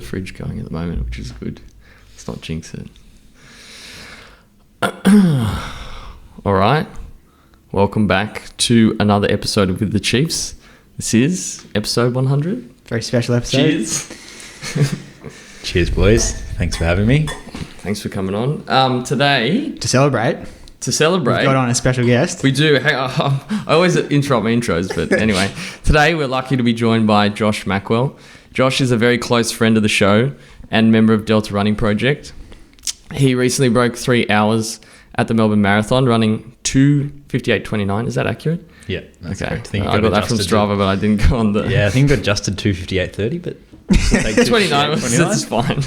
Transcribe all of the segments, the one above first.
fridge going at the moment, which is good. Let's not jinx it. All right. Welcome back to another episode of With the Chiefs. This is episode 100. Very special episode. Cheers. Cheers, boys. Thanks for having me. Thanks for coming on. Today, To celebrate, we've got on a special guest. We do. Hey, I always interrupt my intros, but anyway. Today, we're lucky to be joined by Josh Mackwell. Josh is a very close friend of the show and member of Delta Running Project. He recently broke 3 hours at the Melbourne Marathon, running 2:58.29. Is that accurate? Yeah, that's okay. correct. I got that from Strava, but I didn't go on the... Yeah, I think I got adjusted 2:58.30, but... 29 is fine.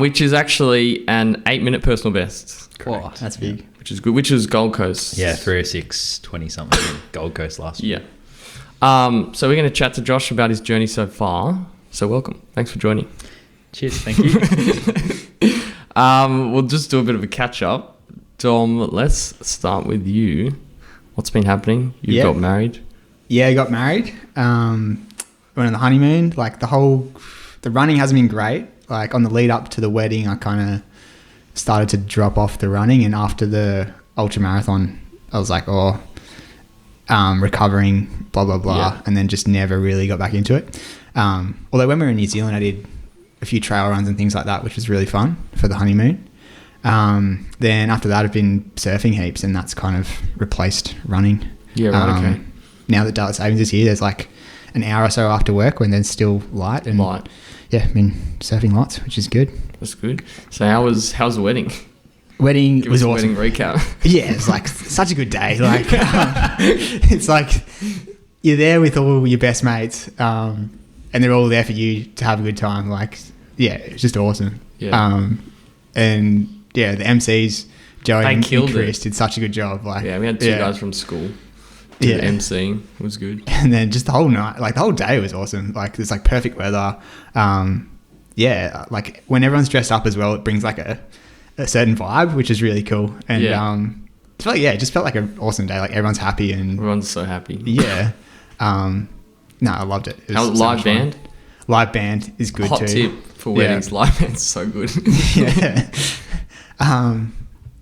Which is actually an 8-minute personal best. Correct. Oh, that's big. Which is good. Which is Gold Coast. Yeah, 3:06.20 something in Gold Coast last week. Yeah. So we're going to chat to Josh about his journey so far. So welcome. Thanks for joining. Cheers, thank you. We'll just do a bit of a catch up. Dom, let's start with you. What's been happening? You got married. Yeah, I got married. Went on the honeymoon. Like the running hasn't been great. Like on the lead up to the wedding, I kind of started to drop off the running, and after the ultra marathon, I was like, recovering, blah blah blah, and then just never really got back into it. Although when we were in New Zealand, I did a few trail runs and things like that, which was really fun for the honeymoon. Then after that, I've been surfing heaps, and that's kind of replaced running. Yeah, right, okay. Now that Daylight Savings is here, there's like an hour or so after work when there's still light. And yeah, I've been surfing lots, which is good. That's good. So how's the wedding? Wedding Give was us a awesome. Wedding recap. Yeah, it's like such a good day. Like it's like you're there with all your best mates, and they're all there for you to have a good time. Like, yeah, it's just awesome. Yeah. And yeah, the MCs, Joey and Chris, it. did such a good job. Like, yeah, we had two guys from school. The MCing was good. And then just the whole night, like the whole day was awesome. Like it's like perfect weather. Yeah, like when everyone's dressed up as well, it brings like a certain vibe, which is really cool. And it just felt like an awesome day. Like everyone's happy and everyone's so happy. Yeah. No, I loved it. How's live band? Live band is good Hot too. tip for weddings. Yeah. Live band's so good. Yeah.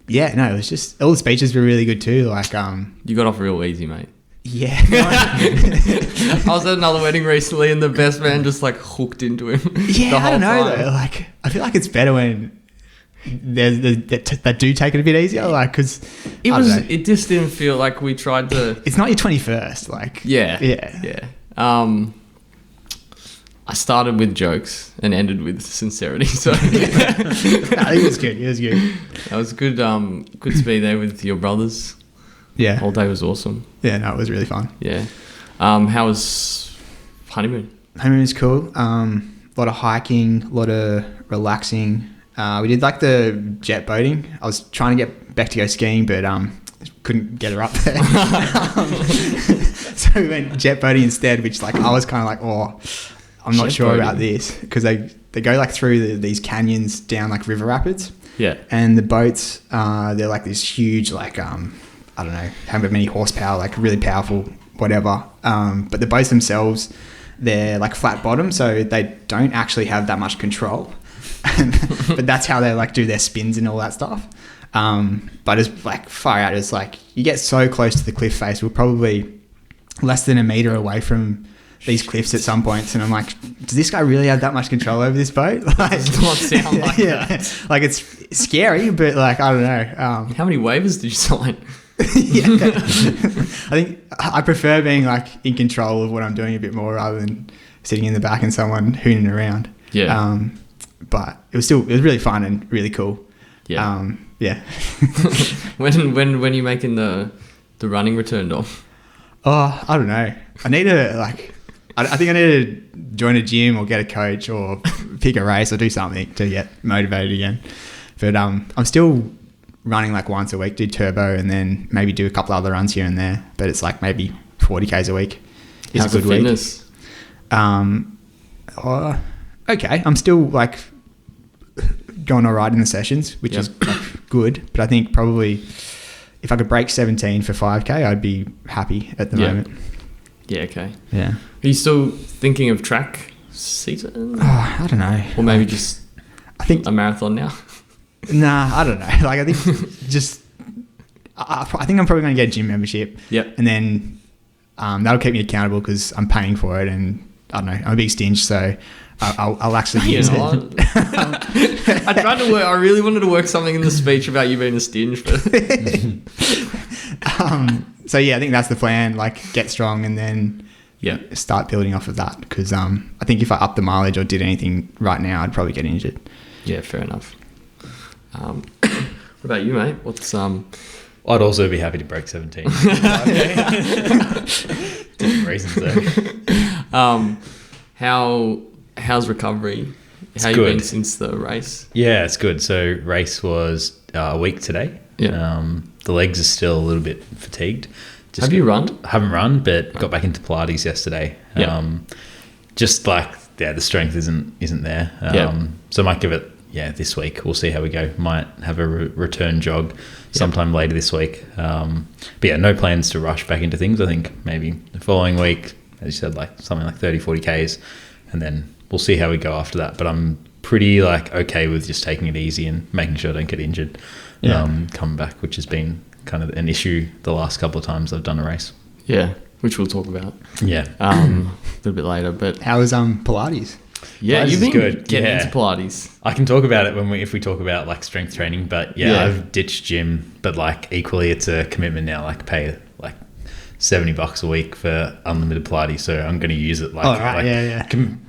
Yeah, no, it was just all the speeches were really good too. Like, you got off real easy, mate. Yeah. I was at another wedding recently, and the best man just like hooked into him. Yeah, I don't know though. Like, I feel like it's better when that do take it a bit easier. Like, because it just didn't feel like we tried to. It's not your 21st. Like, yeah. I started with jokes and ended with sincerity. So I think it was good. It was good. That was good. Good to be there with your brothers. Yeah, the whole day was awesome. Yeah, no, it was really fun. Yeah. How was honeymoon? Honeymoon was cool. A lot of hiking, a lot of relaxing. We did like the jet boating. I was trying to get Beck to go skiing, but couldn't get her up there. So we went jet boating instead, which like I was kind of like, I'm not sure about this, because they go like through these canyons down like river rapids. Yeah. And the boats, they're like this huge, like, I don't know how many horsepower, like really powerful, whatever. But the boats themselves, they're like flat bottom, so they don't actually have that much control. But that's how they like do their spins and all that stuff. But it's like far out. It's like you get so close to the cliff face. We're probably less than a meter away from these cliffs at some points, and I'm like, does this guy really have that much control over this boat? Like, it does not sound like that. Like it's scary, but like I don't know. How many waivers did you sign? Yeah, I think I prefer being like in control of what I'm doing a bit more rather than sitting in the back and someone hooning around. Yeah. But it was really fun and really cool. Yeah. Yeah. When are you making the running return, Dom? Oh, I don't know. I need to like. I think I need to join a gym or get a coach or pick a race or do something to get motivated again. But I'm still running like once a week, do turbo, and then maybe do a couple other runs here and there. But it's like maybe 40 Ks a week. How's the fitness? Okay. I'm still like going all right in the sessions, which is like good. But I think probably if I could break 17 for 5K, I'd be happy at the moment. Yeah, okay. Yeah. Are you still thinking of track season? I don't know. Or maybe just I think a marathon now? Nah, I don't know. Like I think just I think I'm probably going to get a gym membership. Yep. And then that'll keep me accountable because I'm paying for it, and I don't know. I'm a big stinge, so I'll actually use it. I tried to work. I really wanted to work something in the speech about you being a stinge, but so yeah, I think that's the plan. Like get strong and then start building off of that. Because I think if I upped the mileage or did anything right now, I'd probably get injured. Yeah, fair enough. What about you, mate? What's I'd also be happy to break 17. Different reasons though. How's recovery? It's How you good. been since the race? Yeah, it's good. So race was a week today. Yeah. The legs are still a little bit fatigued. Have you run? Haven't run, but got back into Pilates yesterday. Yeah. Just like the strength isn't there. So I might give it this week. We'll see how we go. Might have a return jog sometime later this week. But yeah, no plans to rush back into things. I think maybe the following week, as you said, like something like 30, 40 Ks, and then we'll see how we go after that. But I'm pretty okay with just taking it easy and making sure I don't get injured coming back, which has been kind of an issue the last couple of times I've done a race. Yeah, which we'll talk about. Yeah. A little bit later. But How is Pilates? yeah, Pilates you've been is good. getting Yeah. into Pilates. I can talk about it if we talk about like strength training, but I've ditched gym, but like equally it's a commitment now, like pay like $70 a week for unlimited Pilates. So I'm going to use it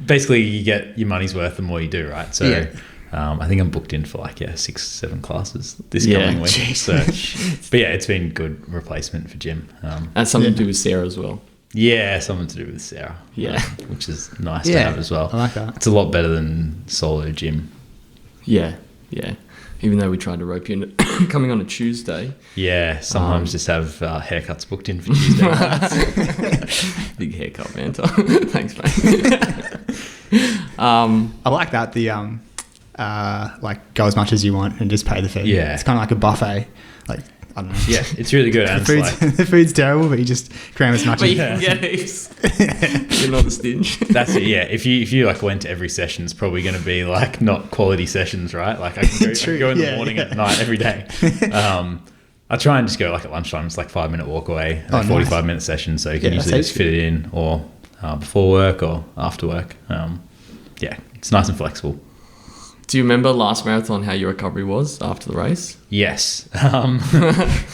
basically you get your money's worth the more you do, right? So I think I'm booked in for 6-7 classes this coming week. Geez. So, but yeah, it's been good replacement for gym. That's something to do with Sarah as well. Yeah, something to do with Sarah. Yeah. Which is nice to have as well. I like that. It's a lot better than solo gym. Yeah. Even though we tried to rope you into coming on a Tuesday. Yeah, sometimes just have haircuts booked in for Tuesday nights. Big haircut, man. Thanks, mate. I like that. The go as much as you want and just pay the fee. Yeah. It's kind of like a buffet. Like I don't know. Yeah, it's really good. And The food's terrible, but you just cram as much But as you can get heaps. You're not a stinge. that's it. Yeah, if you went to every session, it's probably going to be not quality sessions, right? Like I can go in the morning and at night every day. I try and just go at lunchtime. It's 5-minute walk away, 45-minute session, so you can usually just fit it in or before work or after work. It's nice and flexible. Do you remember last marathon how your recovery was after the race? Yes.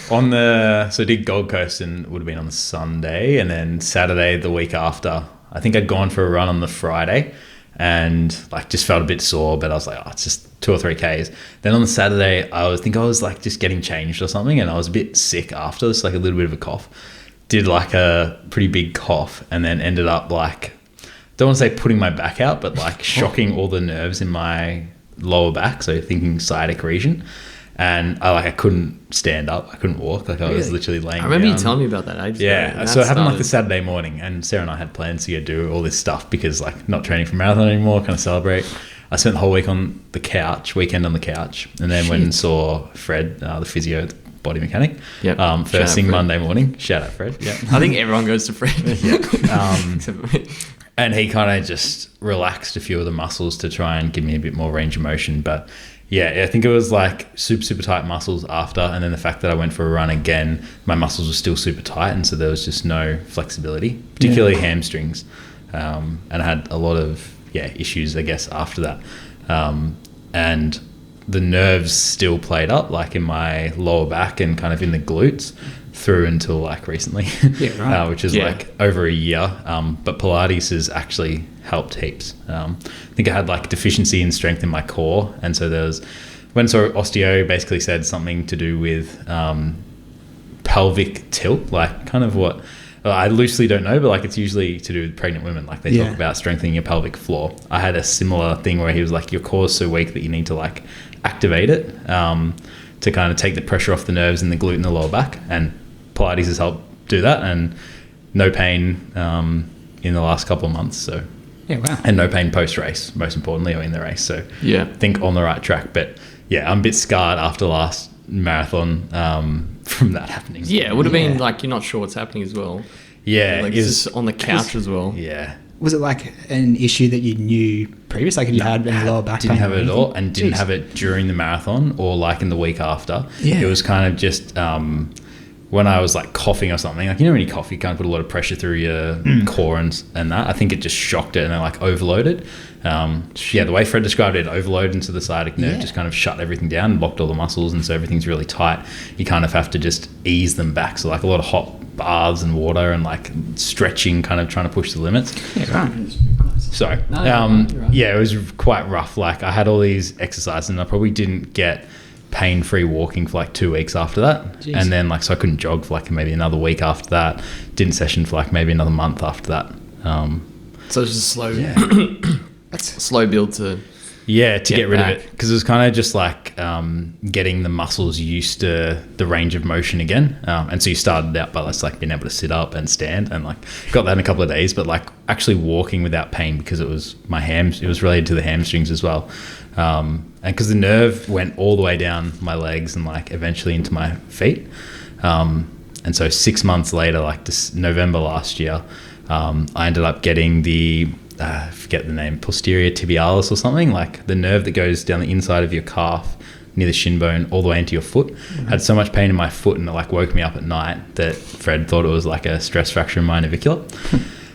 So did Gold Coast and would have been on the Sunday, and then Saturday the week after. I think I'd gone for a run on the Friday and just felt a bit sore, but I was it's just 2 or 3 Ks. Then on the Saturday, I was just getting changed or something, and I was a bit sick after. It's a little bit of a cough. Did a pretty big cough, and then ended up don't want to say putting my back out, but shocking all the nerves in my lower back, so thinking sciatic region, and I couldn't stand up, I couldn't walk, I was literally laying down. I remember you telling me about that ages ago. So it happened the Saturday morning, and Sarah and I had plans to go do all this stuff because not training for marathon anymore, kind of celebrate. I spent the whole weekend on the couch, and then went and saw Fred, the physio, the body mechanic, first thing Monday morning. Shout out Fred. Yeah, I think everyone goes to Fred. Except for me. And he kind of just relaxed a few of the muscles to try and give me a bit more range of motion. But I think it was super, super tight muscles after. And then the fact that I went for a run again, my muscles were still super tight. And so there was just no flexibility, particularly hamstrings. And I had a lot of, issues, I guess, after that. And the nerves still played up, in my lower back and kind of in the glutes through until recently, which is over a year. But Pilates has actually helped heaps. I think I had deficiency in strength in my core, and so when osteo basically said something to do with pelvic tilt, kind of what I loosely don't know, but it's usually to do with pregnant women. They talk about strengthening your pelvic floor. I had a similar thing where he was your core is so weak that you need to activate it to kind of take the pressure off the nerves in the glute and the lower back, and Pilates has helped do that, and no pain in the last couple of months. So and no pain post race, most importantly, or in the race. So I think on the right track. But I'm a bit scarred after last marathon from that happening. Yeah, it would have been you're not sure what's happening as well. Yeah, it's just on the couch as well. Yeah, was it like an issue that you knew previous? Like, had you had any lower back pain? Didn't have or it at all, and didn't Jeez. have it during the marathon or like in the week after. Yeah. It was kind of just when I was like coughing or something. Like, you know, when you cough, you kind of put a lot of pressure through your core and that. I think it just shocked it and it like overloaded. The way Fred described it, overload into the sciatic nerve, just kind of shut everything down and blocked all the muscles, and so everything's really tight. You kind of have to just ease them back. So like a lot of hot baths and water and like stretching, kind of trying to push the limits. Yeah, right. So, No, you're right. yeah, it was quite rough. Like, I had all these exercises and I probably didn't get pain-free walking for like 2 weeks after that. Jeez. And then like, so I couldn't jog for like maybe another week after that. Didn't session for like maybe another month after that. So it's just slow, That's slow build to. Yeah, to get rid back. of it, because it was kind of just like getting the muscles used to the range of motion again, and so you started out by just like being able to sit up and stand, and like got that in a couple of days, but like actually walking without pain, because it was it was related to the hamstrings as well, and because the nerve went all the way down my legs and like eventually into my feet, and so 6 months later, like this November last year, I ended up getting the I forget the name, posterior tibialis or something, like the nerve that goes down the inside of your calf near the shin bone all the way into your foot. Had so much pain in my foot, and it like woke me up at night that Fred thought it was like a stress fracture in my navicular.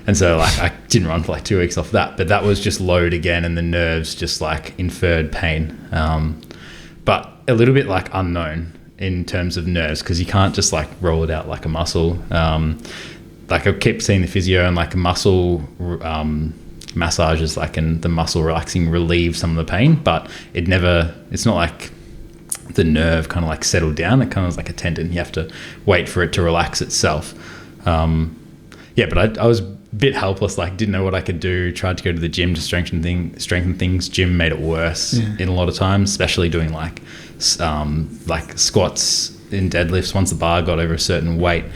And so like I didn't run for like 2 weeks off that, but that was just load again, and the nerves just like inferred pain. But a little bit like unknown in terms of nerves, because you can't just like roll it out like a muscle. Like I kept seeing the physio, and like muscle massages, like, and the muscle relaxing relieves some of the pain, but it's not like the nerve kind of like settled down. It kind of was like a tendon. You have to wait for it to relax itself. But I was a bit helpless, like didn't know what I could do. Tried to go to the gym to strengthen things. Gym made it worse in a lot of times, especially doing like squats and deadlifts. Once the bar got over a certain weight,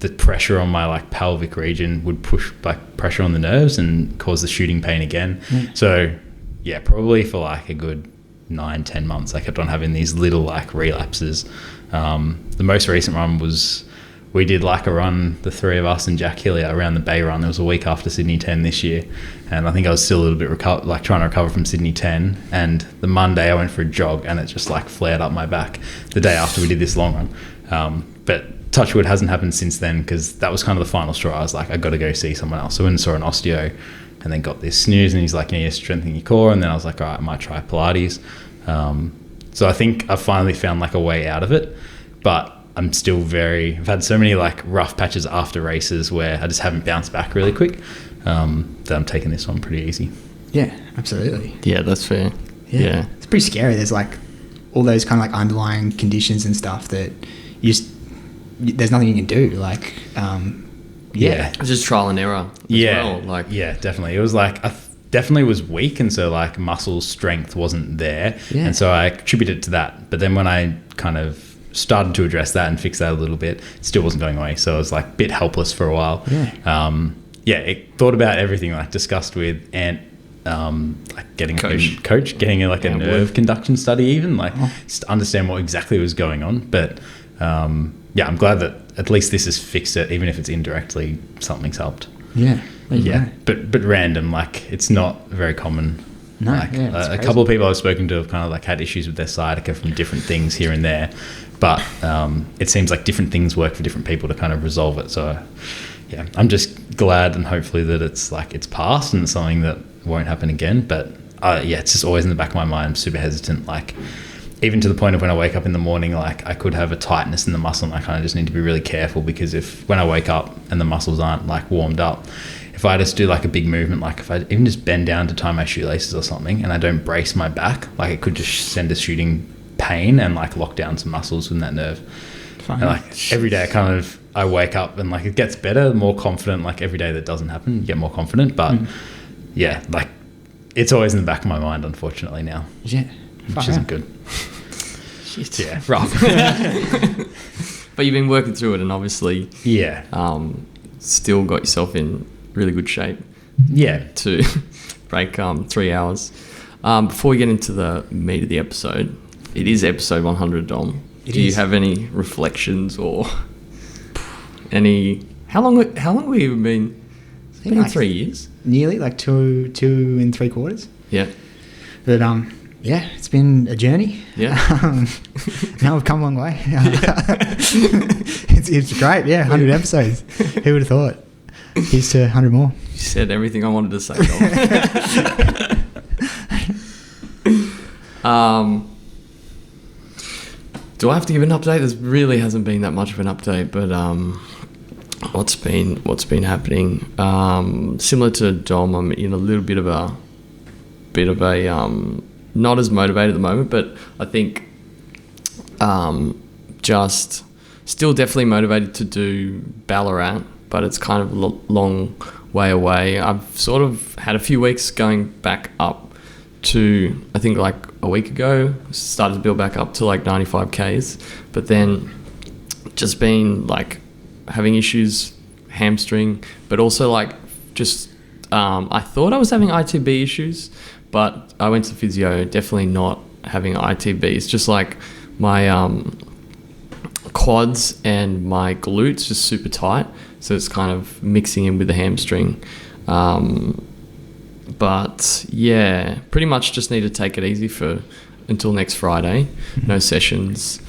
the pressure on my like pelvic region would push like pressure on the nerves and cause the shooting pain again. So yeah, probably for like a good 9-10 months I kept on having these little like relapses. The most recent one was, we did like a run, the three of us and Jack Hillier, around the Bay Run. It was a week after Sydney 10 this year, and I think I was still a little bit trying to recover from Sydney 10, and the Monday I went for a jog and it just like flared up my back the day after we did this long run. But touchwood hasn't happened since then, because that was kind of the final straw. I was like, I got to go see someone else. So I went and saw an osteo, and then got this snooze, and he's like, you need to strengthen your core. And then I was like, all right, I might try Pilates. So I think I finally found like a way out of it, but I'm still I've had so many like rough patches after races where I just haven't bounced back really quick, that I'm taking this one pretty easy. Yeah, absolutely. Yeah, that's fair. Yeah. It's pretty scary. There's like all those kind of like underlying conditions and stuff that there's nothing you can do. Like, It's just trial and error as well. Like, yeah, definitely. It was like, I definitely was weak, and so like muscle strength wasn't there. Yeah. And so I attributed it to that. But then when I kind of started to address that and fix that a little bit, it still wasn't going away. So I was like a bit helpless for a while. It thought about everything, like discussed with like getting getting a nerve conduction study, even like just to understand what exactly was going on. But I'm glad that at least this has fixed it, even if it's indirectly something's helped. But random, like it's not very common. No, like a couple of people I've spoken to have kind of like had issues with their sciatica from different things here and there, but it seems like different things work for different people to kind of resolve it. So yeah, I'm just glad and hopefully that it's passed and it's something that won't happen again. But it's just always in the back of my mind. I'm super hesitant, like even to the point of when I wake up in the morning, like I could have a tightness in the muscle, and I kind of just need to be really careful, because if when I wake up and the muscles aren't like warmed up, if I just do like a big movement, like if I even just bend down to tie my shoelaces or something and I don't brace my back, like it could just send a shooting pain and like lock down some muscles in that nerve. And like every day I wake up and like it gets better, more confident. Like every day that doesn't happen, you get more confident. But like it's always in the back of my mind, unfortunately now. Yeah. Which isn't good. shit. Yeah. Rough. But you've been working through it, and obviously still got yourself in really good shape to break 3 hours. Before we get into the meat of the episode, it is episode 100, Dom. Do you have any reflections or any... How long have we even been... think Been like 3 years. nearly like 2.75. Yeah. But yeah, it's been a journey. Yeah. Now we've come a long way. It's great. Yeah, 100 episodes. Who would have thought? Here's to 100 more. You said everything I wanted to say, Dom. Do I have to give an update? There really hasn't been that much of an update, but what's been happening? Similar to Dom, I'm in a little bit of a not as motivated at the moment, but I think just still definitely motivated to do Ballarat, but it's kind of a long way away. I've sort of had a few weeks going back up to, I think like a week ago, started to build back up to like 95 Ks, but then just been like having issues, hamstring, but also like just, I thought I was having ITB issues, but I went to physio, definitely not having ITB. It's just like my quads and my glutes just super tight, so it's kind of mixing in with the hamstring. But yeah, pretty much just need to take it easy until next Friday. No sessions.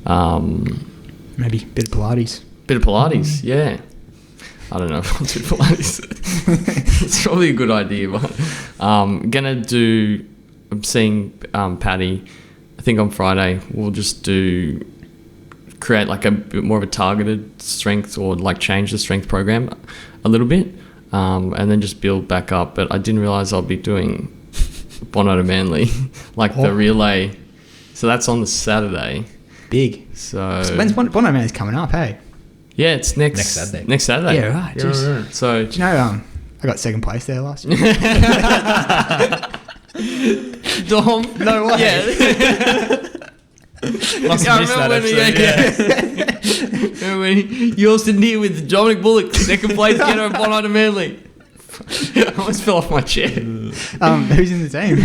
Maybe a bit of Pilates. Yeah. I don't know if I'll do Pilates. It's probably a good idea, but I'm seeing Paddy, I think on Friday. We'll just create like a bit more of a targeted strength, or like change the strength program a little bit, and then just build back up. But I didn't realise I'll be doing Bondi to Manly, like the relay. So that's on the Saturday. Big. So when's Bondi Manly's coming up, hey? Yeah, it's next Saturday. Yeah, right. Yeah. So do you know, I got second place there last year. Dom, no way. Yeah. Must have missed that episode. Remember when you all sitting here with Dominic Bullock, second place getter at Bondi to Manly. I almost fell off my chair. Who's in the team?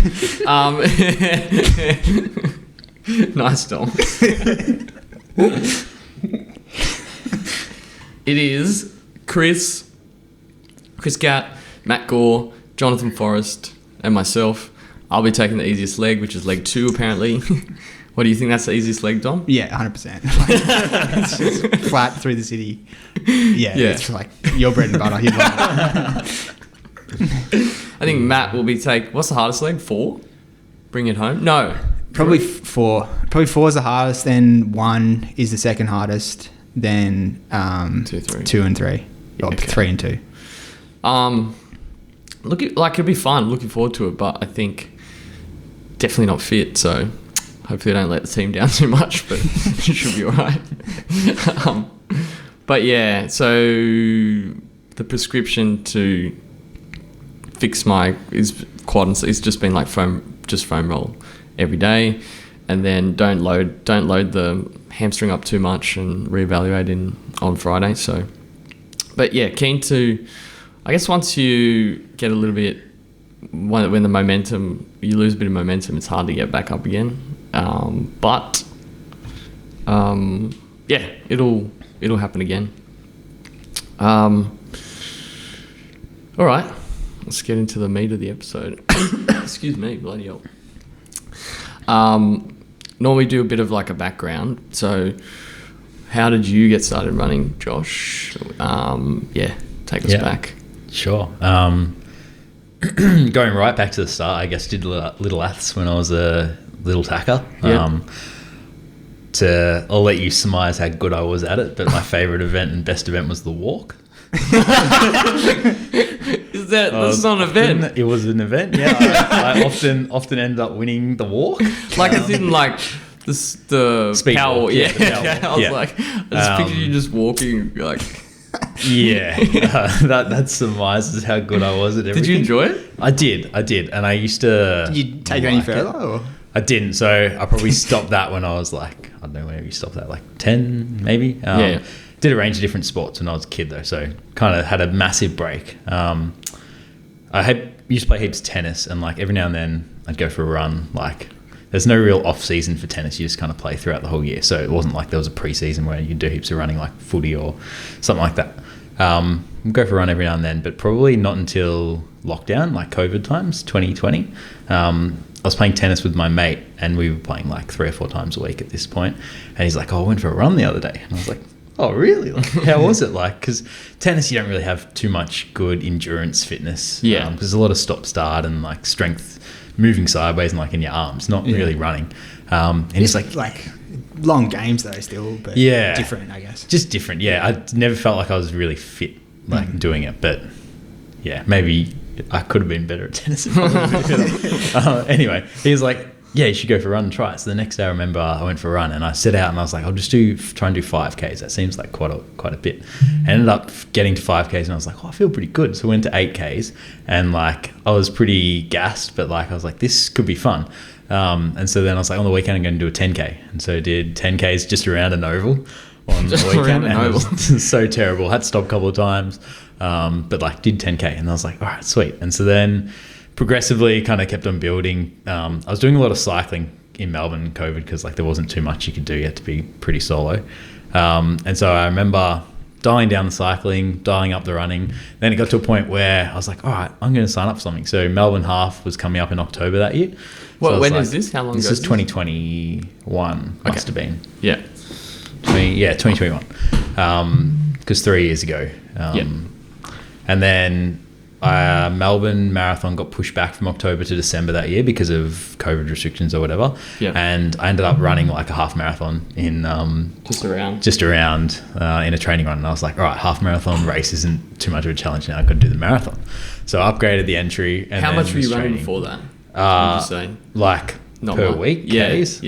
Nice, Dom. It is Chris Gatt, Matt Gore, Jonathan Forrest, and myself. I'll be taking the easiest leg, which is leg 2 apparently. What do you think that's the easiest leg, Dom? Yeah, 100%. It's just flat through the city. Yeah. It's like your bread and butter. You'd love it. I think Matt will be what's the hardest leg? 4? Bring it home? No. Probably 4. Probably 4 is the hardest, then 1 is the second hardest, then 2 and 3. Or Okay. 3 and 2. It'll be fun. Looking forward to it, but I think definitely not fit, so hopefully I don't let the team down too much, but it should be all right. But yeah, so the prescription to fix my quad is just been like foam roll every day, and then don't load the hamstring up too much, and reevaluate on Friday. So, but yeah, keen to, I guess once you get a little bit, when the momentum, you lose a bit of momentum, it's hard to get back up again. But yeah, it'll happen again. All right, let's get into the meat of the episode. Excuse me, bloody hell. Normally do a bit of like a background. So how did you get started running, Josh? Take us back. Sure. Going right back to the start, I guess, did little aths when I was a little tacker. Yeah. I'll let you surmise how good I was at it, but my favourite event and best event was the walk. That's not an event? It was an event, yeah. I often ended up winning the walk. Like it's in like the Speed power. walk, Yeah. yeah, I was like, I just pictured you just walking like. Yeah, that surmises how good I was at everything. Did you enjoy it? I did, and I used to. Did you take it any further? Or? I didn't, so I probably stopped that when I was like, I don't know, whenever you stopped that, like 10 maybe. Yeah. Did a range of different sports when I was a kid though, so kind of had a massive break. I used to play heaps of tennis, and like every now and then I'd go for a run. Like there's no real off season for tennis, you just kind of play throughout the whole year, so it wasn't like there was a pre-season where you do heaps of running like footy or something like that. Go for a run every now and then, but probably not until lockdown, like COVID times, 2020. I was playing tennis with my mate, and we were playing like 3 or 4 times a week at this point. And he's like, "Oh, I went for a run the other day." And I was like, "Oh, really? Like, how was it like?" Because tennis, you don't really have too much good endurance fitness. Yeah. Because there's a lot of stop-start and like strength moving sideways and like in your arms, not really running. And he's like long games though still, but different, I guess. Just different, yeah. I never felt like I was really fit like doing it, but yeah, maybe I could have been better at tennis. Anyway, he was like, "Yeah, you should go for a run and try it." So the next day I remember I went for a run and I set out and I was like, I'll just try and do 5Ks. That seems like quite a bit. I ended up getting to 5Ks and I was like, "Oh, I feel pretty good." So I went to 8S and like I was pretty gassed, but like I was like, this could be fun. And so then I was like, on the weekend I'm going to do a 10K. And so I did 10Ks just around an oval on the weekend. And it was so terrible. Had to stop a couple of times, but like did 10K and I was like, all right, sweet. And so then progressively kind of kept on building. I was doing a lot of cycling in Melbourne in COVID because like there wasn't too much you could do. You had to be pretty solo. And so I remember dialing down the cycling, dialing up the running. Then it got to a point where I was like, all right, I'm going to sign up for something. So Melbourne Half was coming up in October that year. Well, when is this? How long ago? This is 2021, must have been. Yeah. 2021. Because 3 years ago. And then Melbourne Marathon got pushed back from October to December that year because of COVID restrictions or whatever. Yeah. And I ended up running like a half marathon in just around in a training run. And I was like, all right, half marathon race isn't too much of a challenge now. I could do the marathon. So I upgraded the entry. And how much were you running before that? Would you say? Like not per much. week? Yeah. Ks?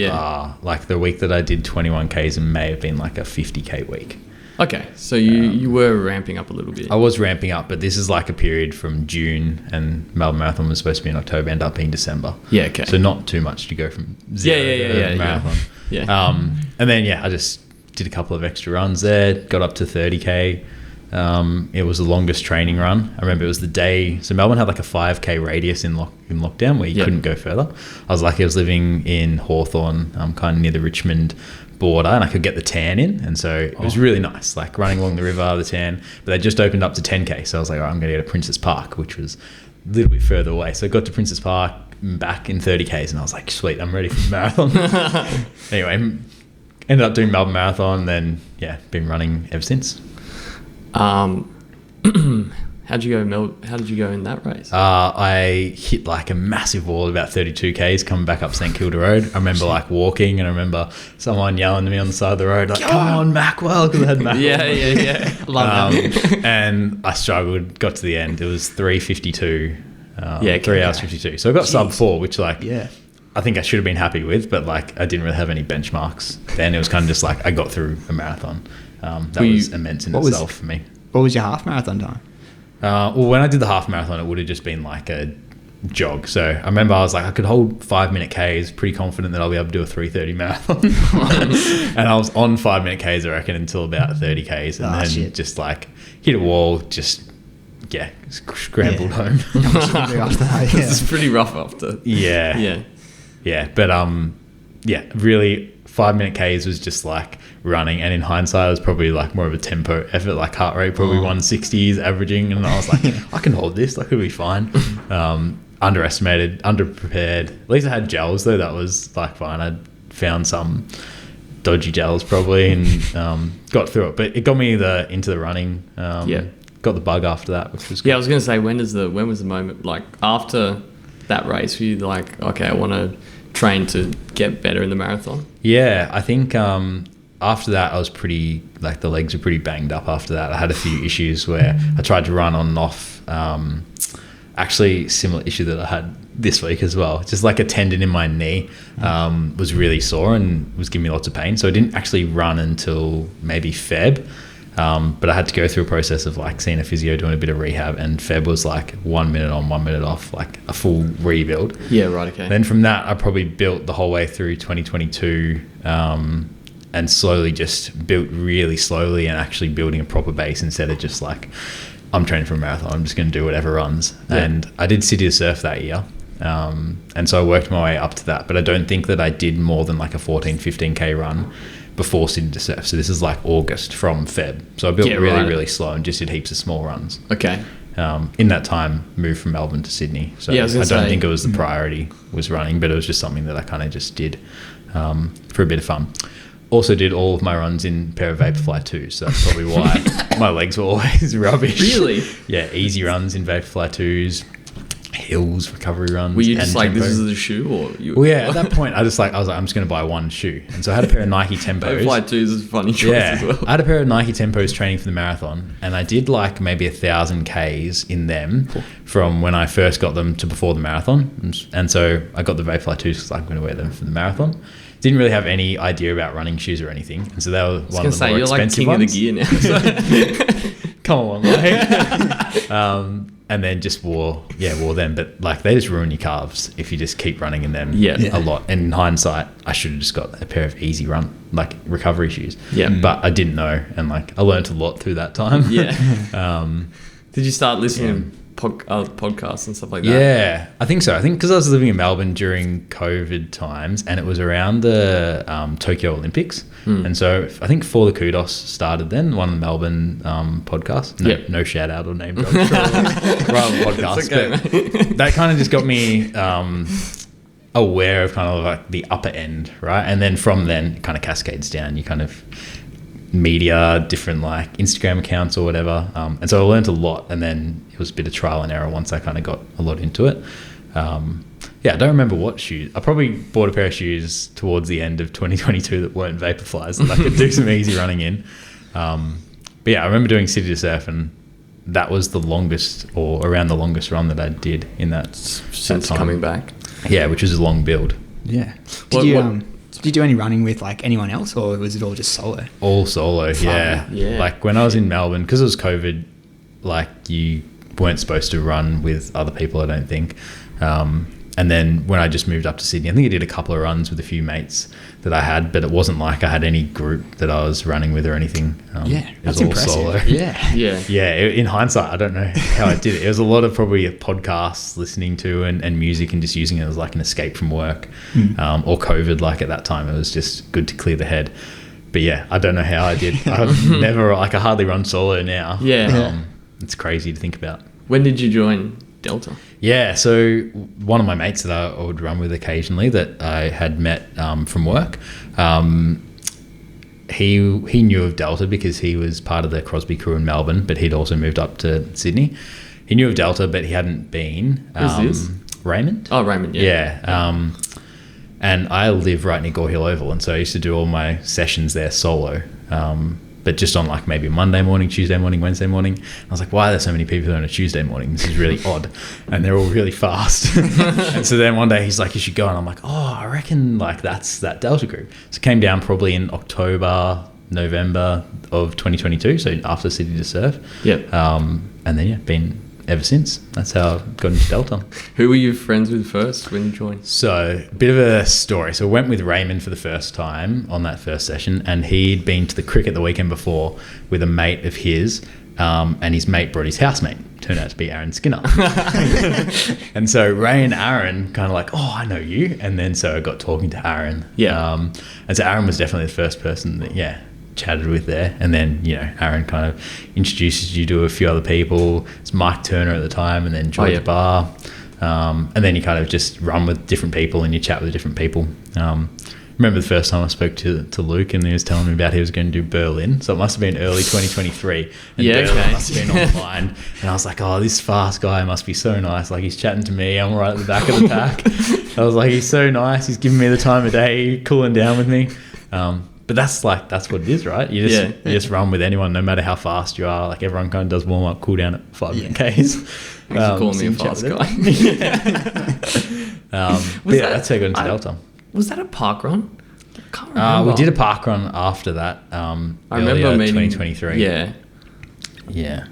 Like the week that I did 21 Ks and may have been like a 50K week. Okay, so you were ramping up a little bit. I was ramping up, but this is like a period from June, and Melbourne Marathon was supposed to be in October, ended up being December. Yeah, okay. So not too much to go from zero to marathon. Yeah. And then, I just did a couple of extra runs there, got up to 30K. It was the longest training run. I remember it was the day, so Melbourne had like a 5K radius in lockdown where you couldn't go further. I was lucky I was living in Hawthorne, kind of near the Richmond border, and I could get the tan in, and so it was really nice, like running along the river, the tan. But they just opened up to 10K, so I was like, all right, I'm going to go to Princess Park, which was a little bit further away. So I got to Princess Park, back in 30Ks, and I was like, sweet, I'm ready for the marathon. Anyway, ended up doing Melbourne Marathon, then been running ever since. How did you go in that race? I hit like a massive wall about 32Ks coming back up St Kilda Road. I remember like walking, and I remember someone yelling to me on the side of the road, like, "Come on, Mackwell," because I had Mackwell. Yeah. Love that. And I struggled, got to the end. It was 3:52. 3 hours 52. So I got sub 4, which I think I should have been happy with, but like I didn't really have any benchmarks. Then it was kind of just like I got through a marathon. That was immense in itself for me. What was your half marathon time? Well, when I did the half marathon, it would have just been like a jog. So I remember I was like, I could hold 5-minute Ks, pretty confident that I'll be able to do a 3:30 marathon. And I was on 5-minute Ks, I reckon, until about 30 Ks, and then just like hit a wall, just scrambled home. It's pretty rough after. Yeah. But really 5-minute Ks was just like running, and in hindsight it was probably like more of a tempo effort, like heart rate probably 160s averaging, and I was like, I can hold this, like it'll be fine. Underestimated, underprepared. At least I had gels though, that was like fine. I found some dodgy gels probably, and got through it, but it got me into the running. Got the bug after that, which was good. I was going to say, when was the moment, like after that race, were you like, okay, I want to train to get better in the marathon? I think after that I was pretty, like the legs were pretty banged up after that. I had a few issues where I tried to run on and off, actually similar issue that I had this week as well, just like a tendon in my knee was really sore and was giving me lots of pain, so I didn't actually run until maybe Feb. But I had to go through a process of like seeing a physio, doing a bit of rehab, and Feb was like 1 minute on, 1 minute off, like a full rebuild. Yeah, right, okay. Then from that, I probably built the whole way through 2022, and slowly just built really slowly and actually building a proper base instead of just like, I'm training for a marathon, I'm just going to do whatever runs. Yeah. And I did City to Surf that year. And so I worked my way up to that, but I don't think that I did more than like a 15K run before City to Surf. So this is like August from Feb. So I built really slow and just did heaps of small runs. Okay. In that time, moved from Melbourne to Sydney. So I don't think it was the priority was running, but it was just something that I kind of just did for a bit of fun. Also did all of my runs in a pair of Vaporfly 2s. So that's probably why my legs were always rubbish. Really? Yeah, easy runs in Vaporfly 2s. Hills, recovery runs. Were you just like, tempo. this is the shoe? Or you? Well, yeah, at that point, I was like, I'm just going to buy one shoe. And so I had a pair of Nike Tempos. Fly 2s is a funny choice as well. I had a pair of Nike Tempos training for the marathon, and I did like maybe 1,000 Ks in them from when I first got them to before the marathon. And so I got the Vaporfly 2s because I'm going to wear them for the marathon. Didn't really have any idea about running shoes or anything. And so they were one of the more expensive ones. You're like king of the gear now. Come on, mate. And then just wore them. But like they just ruin your calves if you just keep running in them a lot. And in hindsight, I should have just got a pair of easy run, like recovery shoes. Yeah. But I didn't know. And like I learned a lot through that time. Yeah. Did you start listening to podcasts and stuff like that? Yeah, I think so. I think because I was living in Melbourne during COVID times and it was around the Tokyo Olympics. And so I think For the Kudos started then, one of the Melbourne podcasts. No shout out or name drop. Rather podcast. Okay, but that kind of just got me aware of kind of like the upper end, right? And then from then it kind of cascades down. You kind of media, different like Instagram accounts or whatever. And so I learned a lot, and then it was a bit of trial and error once I kind of got a lot into it. I don't remember what shoes. I probably bought a pair of shoes towards the end of 2022 that weren't Vaporflies that I could do some easy running in. But yeah, I remember doing City to Surf, and that was the longest or around the longest run that I did in that since time. Coming back. Yeah, which was a long build. Yeah. Did you do any running with like anyone else, or was it all just solo? All solo, yeah. Like when I was in Melbourne, because it was COVID, like you weren't supposed to run with other people, I don't think. And then when I just moved up to Sydney, I think I did a couple of runs with a few mates that I had, but it wasn't like I had any group that I was running with or anything. It was all impressive. solo. Yeah. In hindsight, I don't know how I did it. It was a lot of probably podcasts listening to and music and just using it as like an escape from work or COVID. Like at that time, it was just good to clear the head. But yeah, I don't know how I did. I've never, I hardly run solo now. It's crazy to think about. When did you join Delta? Yeah, so one of my mates that I would run with occasionally that I had met from work, he knew of Delta because he was part of the Crosby crew in Melbourne, but he'd also moved up to Sydney. He knew of Delta, but he hadn't been. Who's this? Raymond. Oh, Raymond, Yeah. And I live right near Gore Hill Oval, and so I used to do all my sessions there solo. But just on like maybe a Monday morning, Tuesday morning, Wednesday morning. I was like, why are there so many people on a Tuesday morning? This is really odd. And they're all really fast. And so then one day he's like, you should go. And I'm like, I reckon like that's that Delta group. So it came down probably in October, November of 2022. So after City to Surf. Yep. And then, been ever since. That's how I got into Delta. Who were you friends with first when you joined? So a bit of a story. So I went with Raymond for the first time on that first session, and he'd been to the cricket the weekend before with a mate of his, and his mate brought his housemate. Turned out to be Aaron Skinner. And so Ray and Aaron kind of like, I know you. And then so I got talking to Aaron. Yeah. And so Aaron was definitely the first person that, chatted with there. And then, Aaron kind of introduces you to a few other people. It's Mike Turner at the time, and then George Barr. And then you kind of just run with different people and you chat with different people. Remember the first time I spoke to Luke, and he was telling me about he was going to do Berlin. So it must have been early 2023. And Berlin must have been online. And I was like, this fast guy must be so nice. Like he's chatting to me. I'm right at the back of the pack. I was like, he's so nice. He's giving me the time of day, cooling down with me. But that's what it is, right? You just run with anyone, no matter how fast you are. Like everyone kind of does warm up, cool down at 5 minute Ks. Calling me a fast guy. That's how I got into Delta. Was that a park run? I can't remember. We did a park run after that. I remember 2023. Yeah.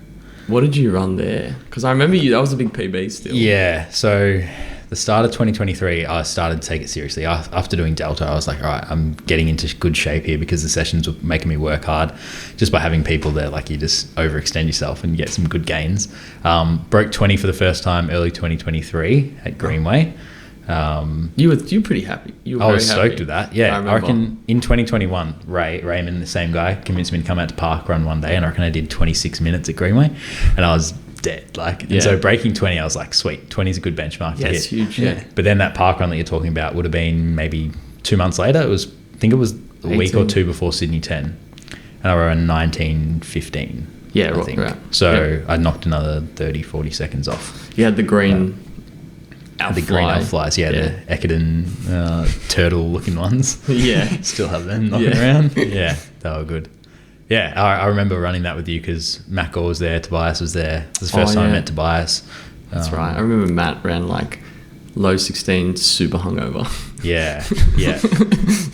What did you run there? Because I remember that was a big PB still. Yeah. So the start of 2023, I started to take it seriously. After doing Delta, I was like, all right, I'm getting into good shape here because the sessions were making me work hard just by having people there. Like you just overextend yourself and get some good gains. Broke 20 for the first time early 2023 at Greenway. You were pretty happy. You were I was very stoked happy. with that. Yeah, I I reckon in 2021, Raymond, the same guy, convinced me to come out to park run one day, and I reckon I did 26 minutes at Greenway, and I was dead. And so breaking 20, I was like, sweet, 20 is a good benchmark to hit. It's huge. Yeah. But then that park run that you're talking about would have been maybe 2 months later. I think it was a week or two before Sydney 10, and I ran 19:15. Yeah, I think. Right. So I knocked another 30, 40 seconds off. You had the green. The green elf flies, the Ecodon turtle looking ones. Yeah. Still have them knocking around. Yeah, they were good. Yeah, I remember running that with you because Mackwell was there, Tobias was there. It was the first time I met Tobias. That's right. I remember Matt ran like low 16, super hungover. Yeah.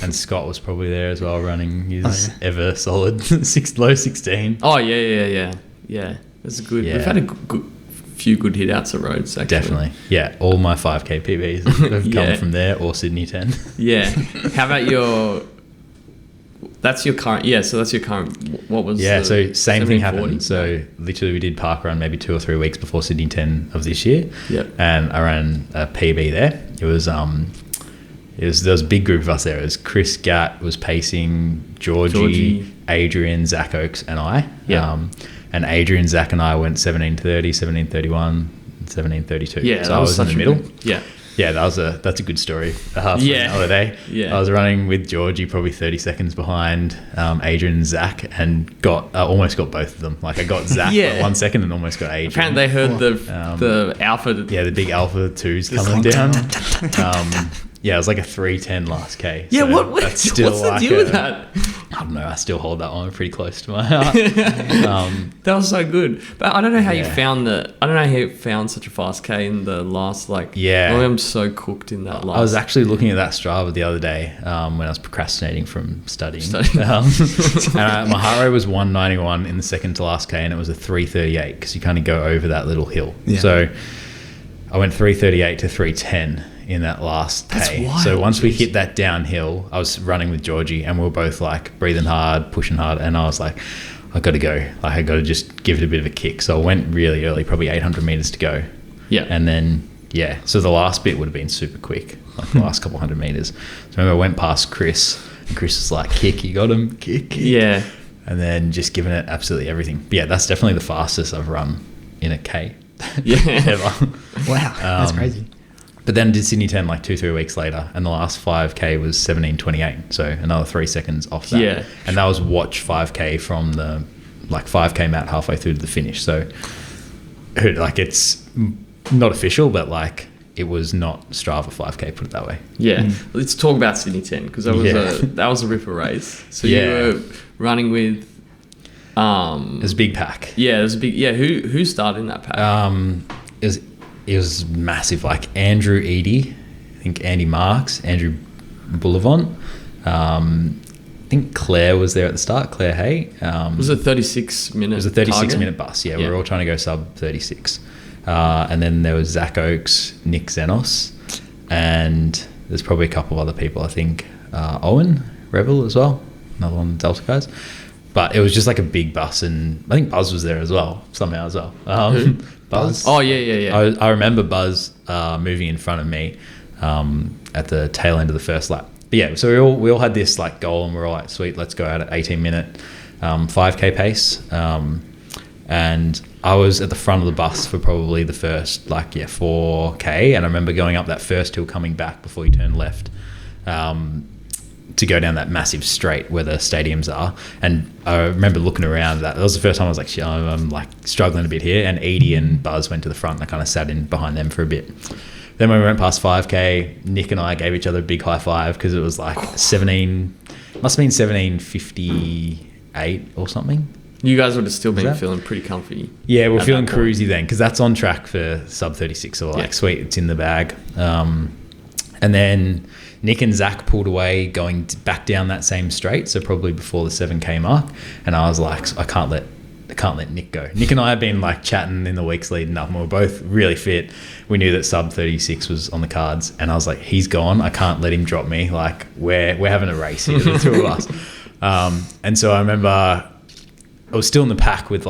And Scott was probably there as well, running his ever solid low 16. Oh, yeah. That's good. Yeah. We've had a few good hit outs at roads, actually. Definitely. Yeah, all my 5K PBs have come from there or Sydney 10. Yeah. How about that's your current, so that's your current, what was so same thing 1740? happened. So literally we did park run maybe 2 or 3 weeks before Sydney 10 of this year. Yep. And I ran a PB there. There was a big group of us there. It was Chris Gatt was pacing, Georgie, Adrian, Zach Oakes and I. Yeah. And Adrian, Zach and I went 17:30, 17:31, 17:32. Yeah. So I was in the middle. Yeah. Yeah, that's a good story. Another day. Yeah. I was running with Georgie, probably 30 seconds behind Adrian and Zach, and almost got both of them. Like I got Zach for 1 second and almost got Adrian. Apparently they heard the alpha. The big alpha 2s coming down. It was like a 3:10 last K. Yeah, so what's the deal with that? I don't know. I still hold that one pretty close to my heart. That was so good. But I don't know how you found such a fast K in the last I'm so cooked in that last. I was actually looking at that Strava the other day when I was procrastinating from studying. And my heart rate was 191 in the second to last K, and it was a 338 because you kind of go over that little hill. Yeah. So I went 338 to 310 in that last K. That's wild. So once we hit that downhill, I was running with Georgie and we were both like breathing hard, pushing hard, and I was like, I got to go. Like I got to just give it a bit of a kick. So I went really early, probably 800 meters to go. Yeah. And then, so the last bit would have been super quick, like the last couple hundred meters. So I remember I went past Chris and Chris was like, kick, you got him, kick. Yeah. And then just giving it absolutely everything. But that's definitely the fastest I've run in a K ever. Wow, that's crazy. But then did Sydney 10 like 2-3 weeks later, and the last 5K was 17:28, so another 3 seconds off that. Yeah. And that was watch 5K from the 5K mat halfway through to the finish. So it's not official, but it was not Strava 5K, put it that way. Yeah. Let's talk about Sydney 10 because that was a ripper race. So you were running with it was a big pack. Yeah, it was a big who started in that pack? It was massive, like Andrew Eady, I think Andy Marks, Andrew Bullivant. I think Claire was there at the start, Claire Hay. Was it a 36 minute? It was a 36 target? minute bus, we were all trying to go sub 36. And then there was Zach Oakes, Nick Zenos, and there's probably a couple of other people, I think Owen Rebel as well, another one of the Delta guys. But it was just like a big bus, and I think Buzz was there as well, somehow as well. Buzz. Oh, yeah. I remember Buzz moving in front of me at the tail end of the first lap. But so we all had this goal, and we were all like, sweet, let's go out at 18-minute 5K pace. And I was at the front of the bus for probably the first 4K, and I remember going up that first hill coming back before you turn left. To go down that massive straight where the stadiums are, and I remember looking around. That was the first time I was like, shit, I'm struggling a bit here. And Edie and Buzz went to the front, and I kind of sat in behind them for a bit. Then when we went past 5K, Nick and I gave each other a big high five because it was 17, must have been 17:58 or something. You guys would have still been feeling pretty comfy. Yeah, we're feeling cruisy then because that's on track for sub 36. So sweet, it's in the bag. And then Nick and Zach pulled away going back down that same straight, so probably before the 7K mark. And I was like, I can't let Nick go. Nick and I have been chatting in the weeks leading up, and we were both really fit. We knew that sub 36 was on the cards, and I was like, he's gone. I can't let him drop me. We're having a race here, the two of us. And so I remember I was still in the pack with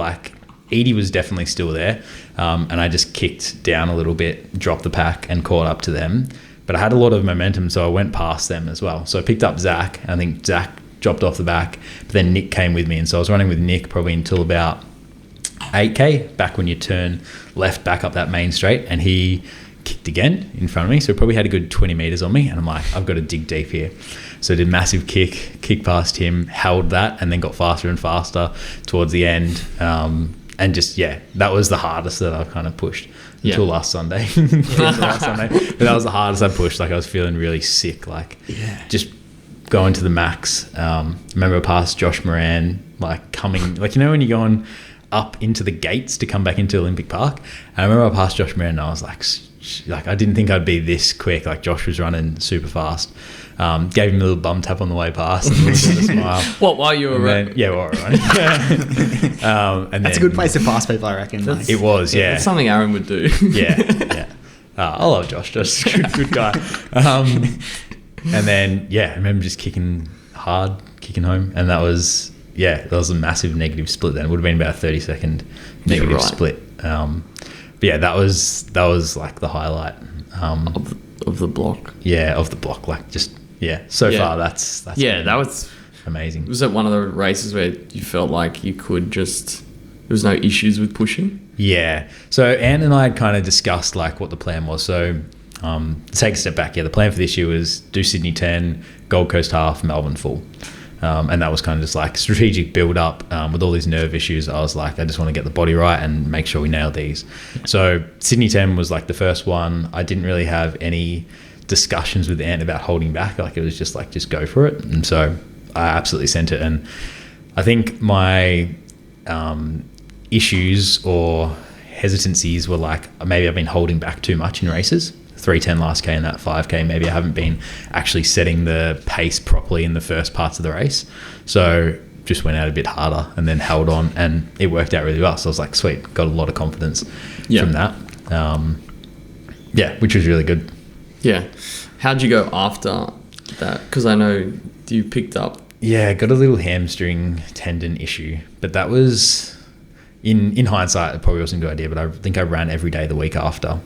Edie was definitely still there. And I just kicked down a little bit, dropped the pack and caught up to them. but I had a lot of momentum, so I went past them as well. So I picked up Zach. I think Zach dropped off the back, but then Nick came with me, and so I was running with Nick probably until about 8k, back when you turn left back up that main straight, and he kicked again in front of me, so probably had a good 20 meters on me, and I'm like, I've got to dig deep here. So I did massive kick past him, held that, and then got faster and faster towards the end, and just that was the hardest that I've kind of pushed until last Sunday. But that was the hardest I pushed. Like I was feeling really sick, like just going to the max. I remember I passed Josh Moran, like coming, like, you know when you're going up into the gates to come back into Olympic Park, and I remember I passed Josh Moran and I was like I didn't think I'd be this quick. Like Josh was running super fast. Gave him a little bum tap on the way past and a little bit of a smile. What, while you were running? Yeah, while we were running. And that's a good place to pass people, I reckon. It was, yeah. That's something Aaron would do. Yeah. I love Josh. Josh is a good guy. And then, I remember just kicking home. And that was a massive negative split then. It would have been about a 30-second negative split. But that was like the highlight. Of the block. Yeah, of the block. Like just, so far that's that was amazing. Was it one of the races where you felt like you could just, there was no issues with pushing? Yeah. So Anne and I had kind of discussed like what the plan was. So take a step back. The plan for this year was do Sydney 10, Gold Coast half, Melbourne full. And that was kind of just like strategic build up with all these nerve issues. I was like, I just want to get the body right and make sure we nail these. So Sydney 10 was like the first one. I didn't really have any discussions with Ant about holding back. Like it was just like, just go for it. And so I absolutely sent it. And I think my issues or hesitancies were like, maybe I've been holding back too much in races. 3:10 last K and that 5K, maybe I haven't been actually setting the pace properly in the first parts of the race. So just went out a bit harder and then held on, and it worked out really well. So I was like, sweet, got a lot of confidence from that. Which was really good. Yeah. How'd you go after that? Because I know you picked up. Yeah, got a little hamstring tendon issue, but that was... In hindsight, it probably wasn't a good idea, but I think I ran every day the week after.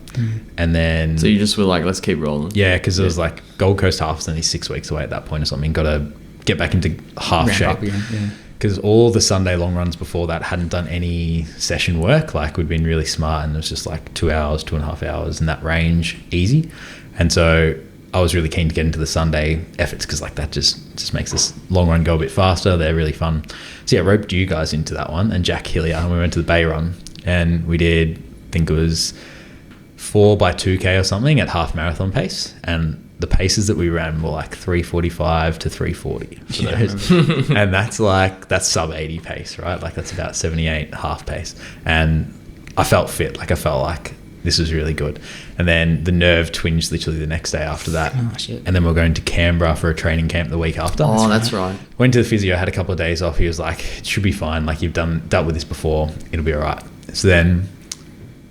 And then... So you just were like, let's keep rolling. Yeah, because it was like Gold Coast half was only 6 weeks away at that point or something. Got to get back into half shape. Because all the Sunday long runs before that hadn't done any session work. Like we'd been really smart, and it was just like 2 hours, 2.5 hours in that range, easy. And so I was really keen to get into the Sunday efforts because like that just makes this long run go a bit faster. They're really fun. So I roped you guys into that one, and Jack Hillier, and we went to the Bay Run, and we did, I think it was 4 by 2K or something at half marathon pace, and the paces that we ran were like 3:45 to 3:40 and that's sub 80 pace, right? Like that's about 78 half pace, and I felt fit. Like I felt like this was really good. And then the nerve twinged literally the next day after that. Oh, shit. And then we're going to Canberra for a training camp the week after. Oh, that's right. Went to the physio, had a couple of days off. He was like, it should be fine. Like you've dealt with this before. It'll be all right. So then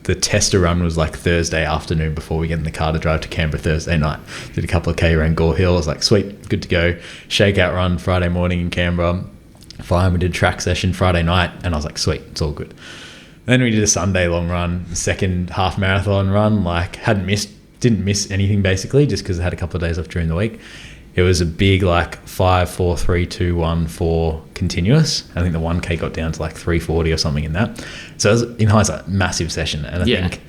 the tester run was like Thursday afternoon before we get in the car to drive to Canberra Thursday night. Did a couple of K around Gore Hill. I was like, sweet, good to go. Shakeout run Friday morning in Canberra. Fine, we did a track session Friday night, and I was like, sweet, it's all good. Then we did a Sunday long run, second half marathon run, like didn't miss anything basically, just because I had a couple of days off during the week. It was a big like 5, 4, 3, 2, 1, 4 continuous. I think the 1K got down to like 3:40 or something in that. So it was, in hindsight, massive session. And I think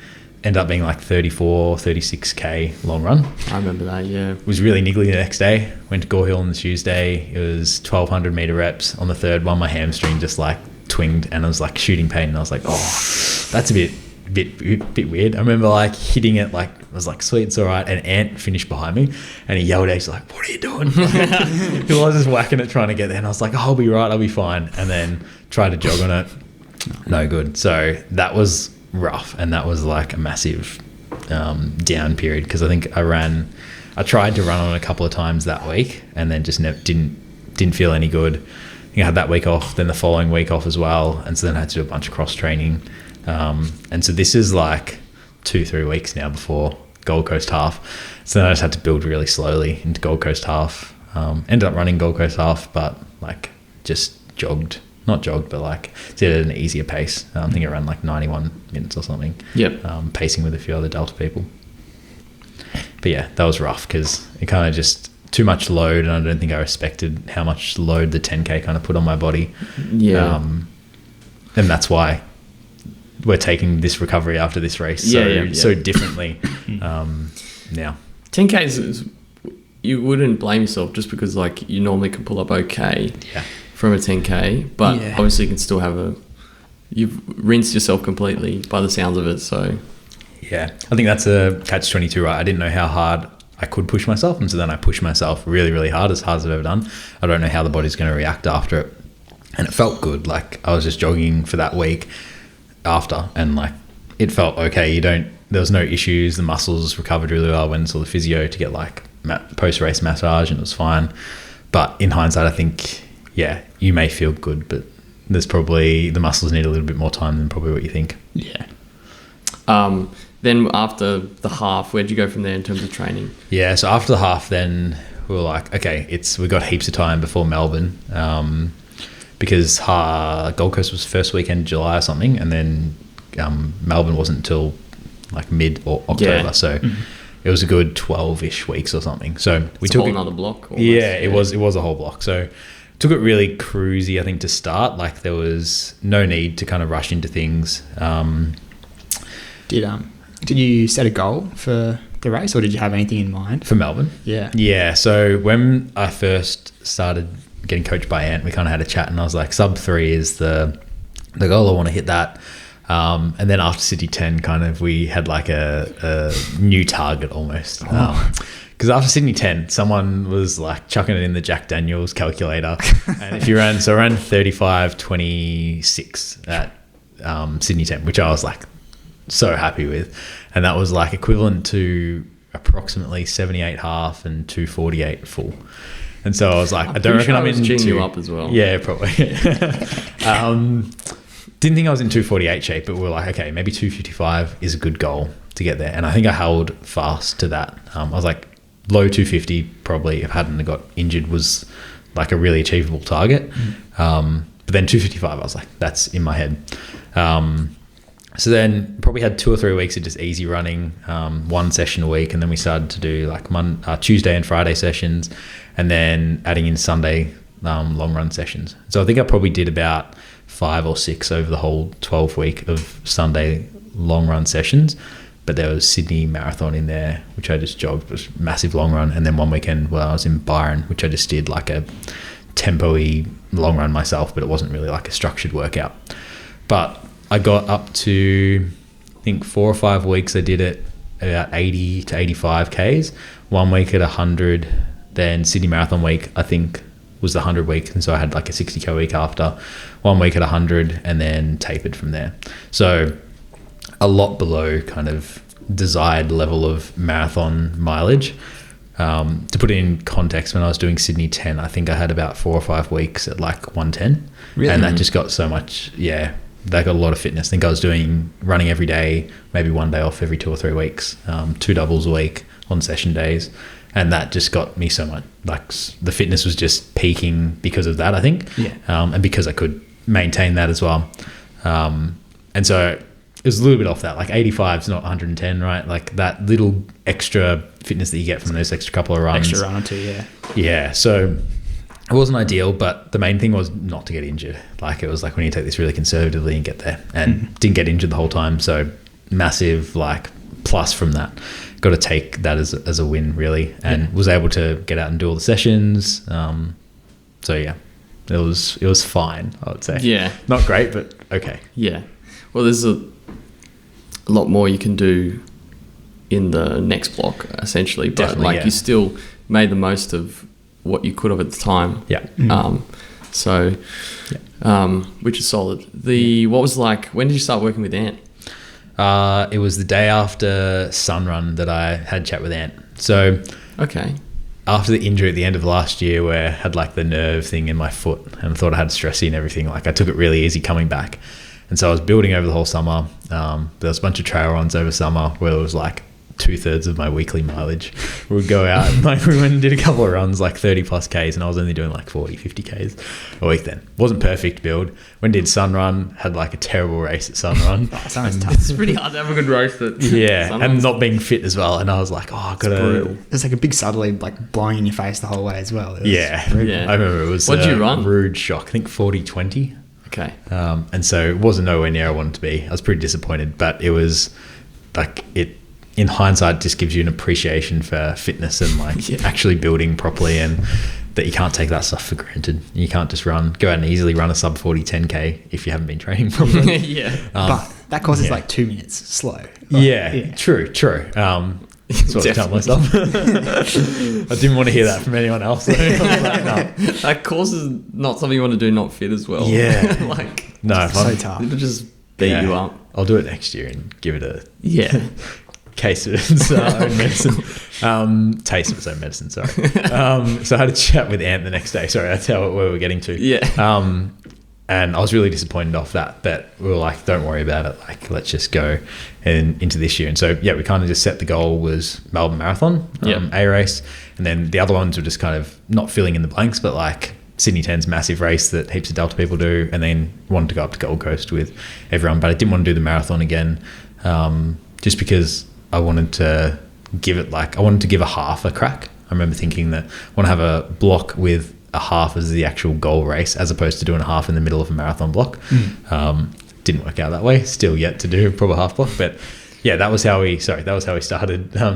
ended up being like 34, 36K long run. I remember that, yeah. Was really niggly the next day. Went to Gore Hill on the Tuesday. It was 1,200 meter reps. On the third one, my hamstring just like twinged and I was like shooting pain, and I was like, oh, that's a bit weird. I remember like hitting it, like I was like, sweet, it's all right. And Ant finished behind me and he yelled at, he's like, what are you doing? He was just whacking it trying to get there, and I was like, oh, I'll be right, I'll be fine. And then tried to jog on it, no good. So that was rough, and that was like a massive down period, because I think I tried to run on it a couple of times that week and then just didn't feel any good. I had that week off, then the following week off as well, and so then I had to do a bunch of cross training, and so this is like 2-3 weeks now before Gold Coast half, so then I just had to build really slowly into Gold Coast half. Ended up running Gold Coast half, but like just not jogged, but like did it at an easier pace. I think I ran like 91 minutes or something. Yep. Pacing with a few other Delta people. But yeah, that was rough because it kind of just too much load, and I don't think I respected how much load the 10K kind of put on my body. Yeah. And that's why we're taking this recovery after this race so differently now. 10K is you wouldn't blame yourself just because like you normally can pull up okay from a 10K, but obviously you can still have you've rinsed yourself completely by the sounds of it. So yeah, I think that's a catch-22, right? I didn't know how hard I could push myself, and so then I pushed myself really, really hard, as hard as I've ever done. I don't know how the body's going to react after it, and it felt good. Like I was just jogging for that week after, and like it felt okay. There was no issues. The muscles recovered really well. I went and saw the physio to get like post-race massage, and it was fine. But in hindsight, I think you may feel good, but there's probably the muscles need a little bit more time than probably what you think. Yeah. Then after the half, where'd you go from there in terms of training? Yeah, so after the half, then we were like, okay, we got heaps of time before Melbourne, because Gold Coast was first weekend of July or something, and then Melbourne wasn't until like mid or October, so it was a good 12-ish weeks or something. So we took another block. Almost. Yeah, it was a whole block. So took it really cruisy, I think, to start. Like there was no need to kind of rush into things. Did you set a goal for the race, or did you have anything in mind for Melbourne? Yeah. So when I first started getting coached by Ant, we kind of had a chat, and I was like, sub 3 is the goal. I want to hit that. And then after City 10, kind of we had like a new target almost. Because after Sydney 10, someone was like chucking it in the Jack Daniels calculator, and if you ran 35:26 at Sydney 10, which I was like so happy with, and that was like equivalent to approximately 78 half and 248 full. And so I was like, I don't reckon I'm in you up as well. Yeah, probably. Didn't think I was in 248 shape, but we were like, okay, maybe 255 is a good goal to get there. And I think I held fast to that. I was like, low 250 probably, if I hadn't got injured, was like a really achievable target. But then 255, I was like, that's in my head. So then probably had 2 or 3 weeks of just easy running, one session a week. And then we started to do like Tuesday and Friday sessions, and then adding in Sunday long run sessions. So I think I probably did about 5 or 6 over the whole 12 week of Sunday long run sessions. But there was Sydney Marathon in there, which I just jogged, was massive long run. And then one weekend where I was in Byron, which I just did like a tempo-y long run myself, but it wasn't really like a structured workout. But I got up to, I think 4 or 5 weeks, I did it about 80 to 85 Ks. 1 week at 100, then Sydney Marathon week, I think, was the 100 week. And so I had like a 60K week after. 1 week at 100, and then tapered from there. So a lot below kind of desired level of marathon mileage. To put it in context, when I was doing Sydney 10, I think I had about 4 or 5 weeks at like 110. Really? And that just got so much, that got a lot of fitness. I think I was doing running every day, maybe 1 day off every 2 or 3 weeks, 2 doubles a week on session days. And that just got me so much, like the fitness was just peaking because of that, I think. Yeah. And because I could maintain that as well. And so it was a little bit off that, like 85 is not 110, right? Like that little extra fitness that you get from those extra couple of runs. Extra run or two, yeah. Yeah, so it wasn't ideal, but the main thing was not to get injured. Like it was like, we need to take this really conservatively and get there, and didn't get injured the whole time. So massive like plus from that. Got to take that as a win really, and was able to get out and do all the sessions. So yeah, it was fine, I would say. Yeah. Not great, but okay. Yeah. Well, there's a lot more you can do in the next block, essentially. But Definitely, you still made the most of what you could have at the time. Yeah. Which is solid. What was like, when did you start working with Ant? It was the day after Sun Run that I had a chat with Ant. So okay. After the injury at the end of last year, where I had like the nerve thing in my foot and thought I had stressy and everything, like I took it really easy coming back. And so I was building over the whole summer. There was a bunch of trail runs over summer where it was like 2/3 of my weekly mileage. We would go out and like we went and did a couple of runs, like 30 plus Ks, and I was only doing like 40, 50 Ks a week then. Wasn't perfect build. When did Sun Run, had like a terrible race at Sun Run. Sounds tough. It's pretty hard to have a good race at And not being fit as well. And I was like, oh, I've got to... There's like a big southerly like blowing in your face the whole way as well. Yeah. Yeah. I remember it was What'd you run? rude shock. I think 40-20. Okay. And so it wasn't nowhere near I wanted to be. I was pretty disappointed, but it was like it, in hindsight, just gives you an appreciation for fitness and like actually building properly, and that you can't take that stuff for granted. You can't just go out and easily run a sub 40 10K if you haven't been training properly. Yeah. But that course is like 2 minutes slow. True. That's what I tell myself. I didn't want to hear that from anyone else. So I was like, no. That course is not something you want to do not fit as well. Yeah. Like, No, So tough. it'll just beat you up. I'll do it next year and give it a case of its own medicine. Taste of its own medicine, sorry. So I had a chat with Ant the next day. Sorry, that's where we were getting to. Yeah. And I was really disappointed off that, but we were like, don't worry about it. Like, let's just go into this year. And so, we kind of just set the goal was Melbourne Marathon, A race. And then the other ones were just kind of not filling in the blanks, but like Sydney 10's massive race that heaps of Delta people do. And then wanted to go up to Gold Coast with everyone, but I didn't want to do the marathon again, just because I wanted to give a half a crack. I remember thinking that I want to have a block with a half as the actual goal race, as opposed to doing a half in the middle of a marathon block. Didn't work out that way. Still yet to do a proper half block, but that was how we started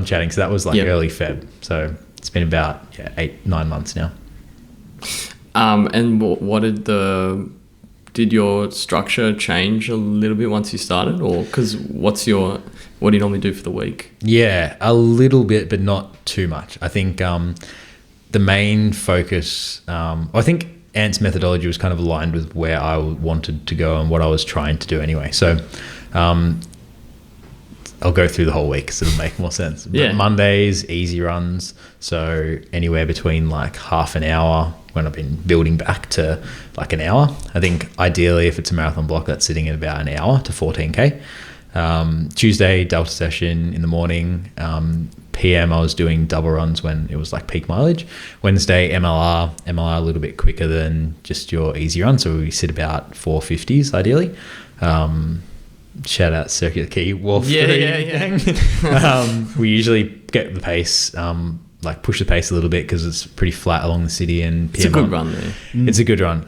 chatting. So that was like early Feb. So it's been about 8-9 months now. And what did your structure change a little bit once you started, or because what do you normally do for the week? Yeah, a little bit, but not too much. I think the main focus, I think Ant's methodology was kind of aligned with where I wanted to go and what I was trying to do anyway. So I'll go through the whole week because it'll make more sense. But Mondays, easy runs. So anywhere between like half an hour, when I've been building back to like an hour. I think ideally if it's a marathon block, that's sitting at about an hour to 14K. Tuesday, Delta session in the morning. PM, I was doing double runs when it was like peak mileage. Wednesday, MLR a little bit quicker than just your easy run. So we sit about 450s ideally. Shout out Circular Key Wharf. We usually get the pace, like push the pace a little bit because it's pretty flat along the city, and PM, it's a good run there. It's a good run.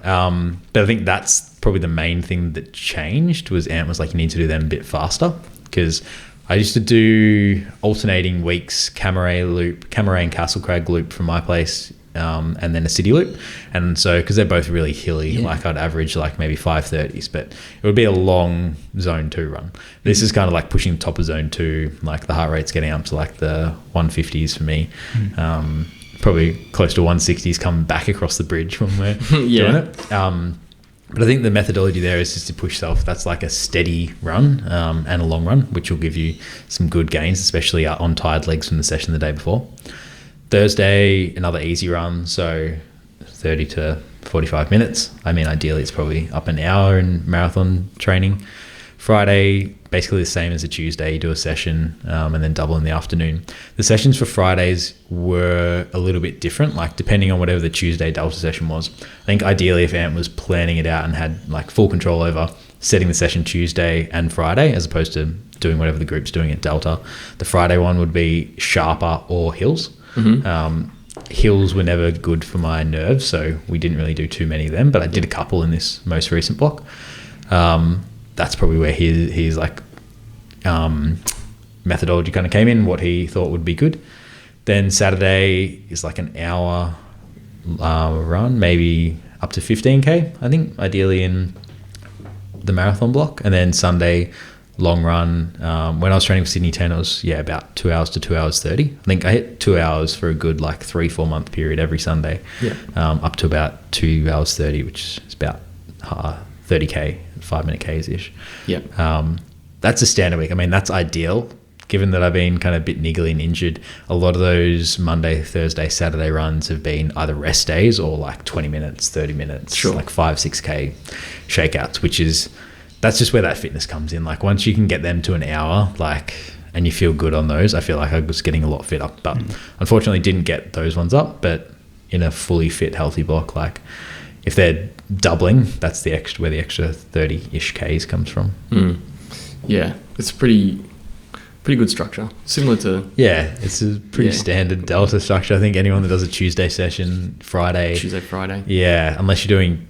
But I think that's probably the main thing that changed was Ant was like, you need to do them a bit faster, because I used to do alternating weeks, Camaray and Castle Crag loop from my place, and then a city loop. And so, because they're both really hilly, like I'd average like maybe 530s, but it would be a long zone 2 run. This is kind of like pushing the top of zone 2, like the heart rate's getting up to like the 150s for me. Probably close to 160s coming back across the bridge when we're doing it. But I think the methodology there is just to push yourself. That's like a steady run and a long run, which will give you some good gains, especially on tired legs from the session the day before. Thursday, another easy run, so 30 to 45 minutes. I mean, ideally it's probably up an hour in marathon training. Friday, basically the same as a Tuesday. You do a session and then double in the afternoon. The sessions for Fridays were a little bit different, like depending on whatever the Tuesday Delta session was. I think ideally if Ant was planning it out and had like full control over setting the session Tuesday and Friday, as opposed to doing whatever the group's doing at Delta, the Friday one would be sharper or hills. Hills were never good for my nerves, so we didn't really do too many of them, but I did a couple in this most recent block. That's probably where his like methodology kind of came in, what he thought would be good. Then Saturday is like an hour run, maybe up to 15K, I think, ideally in the marathon block. And then Sunday, long run. When I was training for Sydney 10, it was about 2 hours to 2 hours 30. I think I hit 2 hours for a good like 3-4 month period every Sunday, up to about 2 hours 30, which is about 30K, 5-minute Ks ish. That's a standard week. I mean, that's ideal. Given that I've been kind of a bit niggly and injured, a lot of those Monday, Thursday, Saturday runs have been either rest days or like 20 minutes, 30 minutes, like 5-6K shakeouts, that's just where that fitness comes in. Like once you can get them to an hour, like and you feel good on those. I feel like I was getting a lot fitter, but unfortunately didn't get those ones up. But in a fully fit, healthy block, like if they're doubling, that's the extra where the extra 30-ish Ks comes from. Yeah, it's pretty good structure, similar to it's a pretty standard delta structure. I think anyone that does a Tuesday session, Friday, Friday, unless you're doing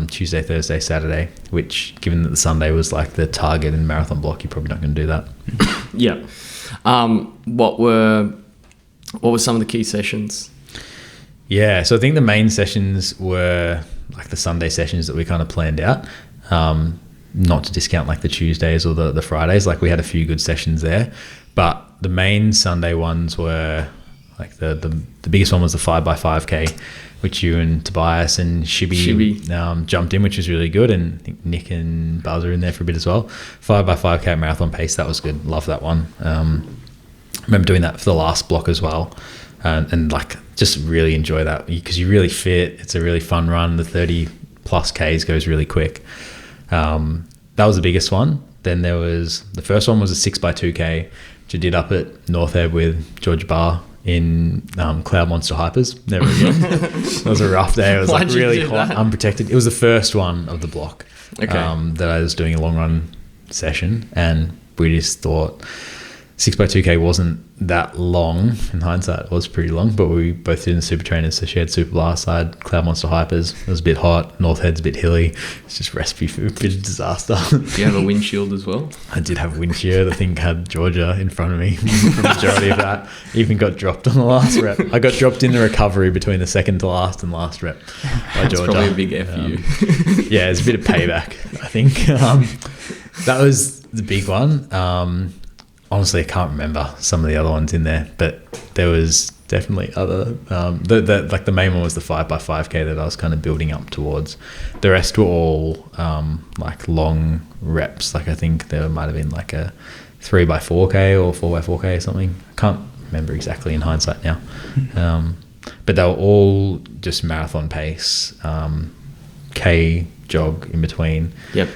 Tuesday, Thursday, Saturday, which given that the Sunday was like the target in marathon block, you're probably not going to do that. Yeah. What were some of the key sessions? Yeah, so I think the main sessions were like the Sunday sessions that we kind of planned out. Not to discount like the Tuesdays or the Fridays, like we had a few good sessions there, but the main Sunday ones were like the biggest one was the 5x5K, which you and Tobias and Shibby jumped in, which was really good, and I think Nick and Buzz are in there for a bit as well. 5x5K marathon pace, that was good. Love that one. Remember doing that for the last block as well, and like just really enjoy that because you're really fit. It's a really fun run. The 30 plus Ks goes really quick. That was the biggest one. Then there was the first one was a 6x2K, which I did up at North Ebb with George Barr in Cloud Monster Hypers. Never again. It was a rough day. It was like really hot, unprotected. It was the first one of the block that I was doing a long run session, and we just thought 6x2K wasn't that long. In hindsight, it was pretty long, but we both did in the super trainers. So she had Super Blast, I had Cloud Monster Hypers. It was a bit hot. North Head's a bit hilly. It's just recipe for a bit of disaster. Do you have a windshield as well? I did have a windshield. I think I had Georgia in front of me for the majority of that. Even got dropped on the last rep. I got dropped in the recovery between the second to last and last rep by Georgia. That's probably a big F for you. Yeah, it's a bit of payback, I think. That was the big one. Honestly, I can't remember some of the other ones in there, but there was definitely other. Like the main one was the 5x5K that I was kind of building up towards. The rest were all like long reps. Like I think there might have been like a 3x4K or 4x4K or something. I can't remember exactly in hindsight now. But they were all just marathon pace, K jog in between. Yep.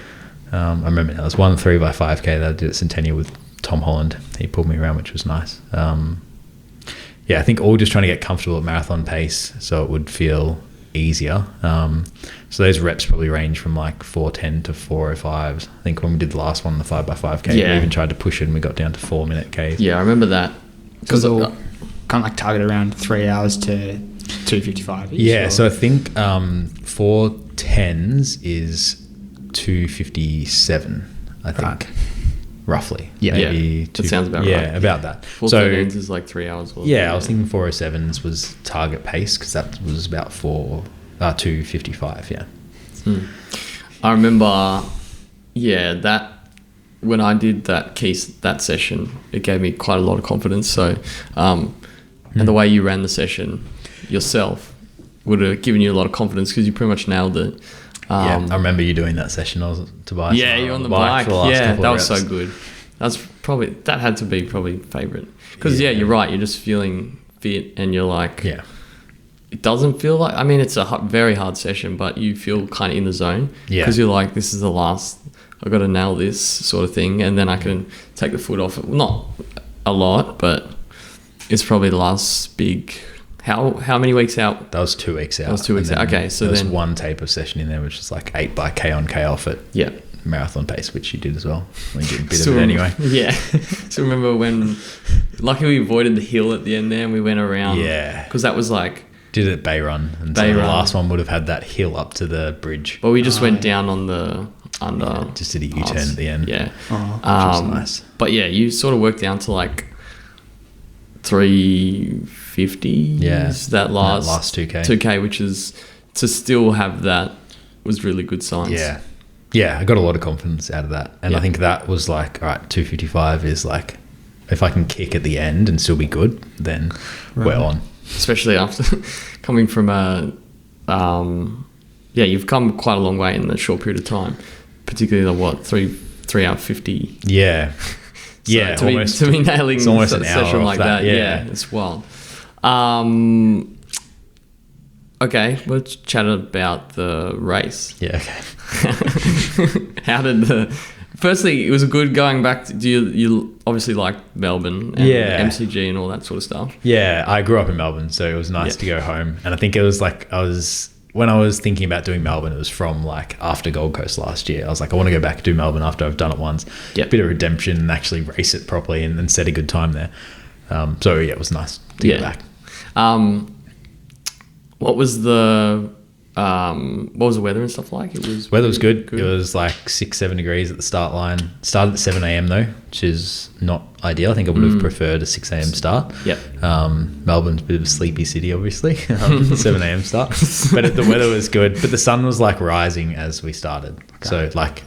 I remember there was one 3x5K that I did at Centennial with Tom Holland. He pulled me around, which was nice. I think all just trying to get comfortable at marathon pace so it would feel easier. So those reps probably range from like 410 to 405s. I think when we did the last one, the 5x5K, we even tried to push it and we got down to 4-minute Ks. Yeah, I remember that. Because all kind of like target around 3 hours to 255. Yeah, so I think 410s is 257, I think. Right. Roughly. Maybe that sounds about right. Yeah, about that. 413s is like 3 hours. I was thinking 407s was target pace because that was about 255, yeah. I remember, that when I did that session, it gave me quite a lot of confidence. So, and the way you ran the session yourself would have given you a lot of confidence because you pretty much nailed it. I remember you doing that session. I was Tobias. Yeah, you're on the bike. Yeah, that was reps. so good. That had to be probably favourite. Because you're right. You're just feeling fit, and you're like, it doesn't feel like. I mean, it's a very hard session, but you feel kind of in the zone. Yeah. Because you're like, this is the last. I've got to nail this sort of thing, and then I can take the foot off it. Not a lot, but it's probably the last big. How many weeks out? That was 2 weeks out. That was 2 weeks out. Okay, so there's one taper session in there, which is like 8 by K on K off at marathon pace, which you did as well. We did a bit of it anyway. Yeah. So remember when, luckily we avoided the hill at the end there and we went around. Yeah. Because that was like. Did it at Bay Run. And so the last one would have had that hill up to the bridge. But we just went down on the under. Yeah, just did a U-turn at the end. Yeah. Which was nice. But yeah, you sort of worked down to like 350 that last 2k, which is to still have that was really good signs. I got a lot of confidence out of that, and I think that was like, all right, 255 is like, if I can kick at the end and still be good, then we're on. Especially after coming from you've come quite a long way in a short period of time, particularly the 3 hour 50. So to be nailing it's almost a session like that, it's wild. Okay, let's chat about the race. Yeah, okay. How did the firstly, it was a good going back to, you obviously like Melbourne and Yeah. MCG and all that sort of stuff. Yeah, I grew up in Melbourne, so it was nice to go home. And I think it was like when I was thinking about doing Melbourne, it was from like after Gold Coast last year. I was like, I want to go back and do Melbourne after I've done it once. Yep. Bit of redemption and actually race it properly and set a good time there. So yeah, it was nice to get back. What was the weather and stuff like? Weather was good. It was like 6-7 degrees at the start line. Started at 7 a.m. though, which is not ideal. I think I would have preferred a 6 a.m. start. Yep. Melbourne's a bit of a sleepy city, obviously. 7 a.m. start. But the weather was good. But the sun was like rising as we started. Okay. So like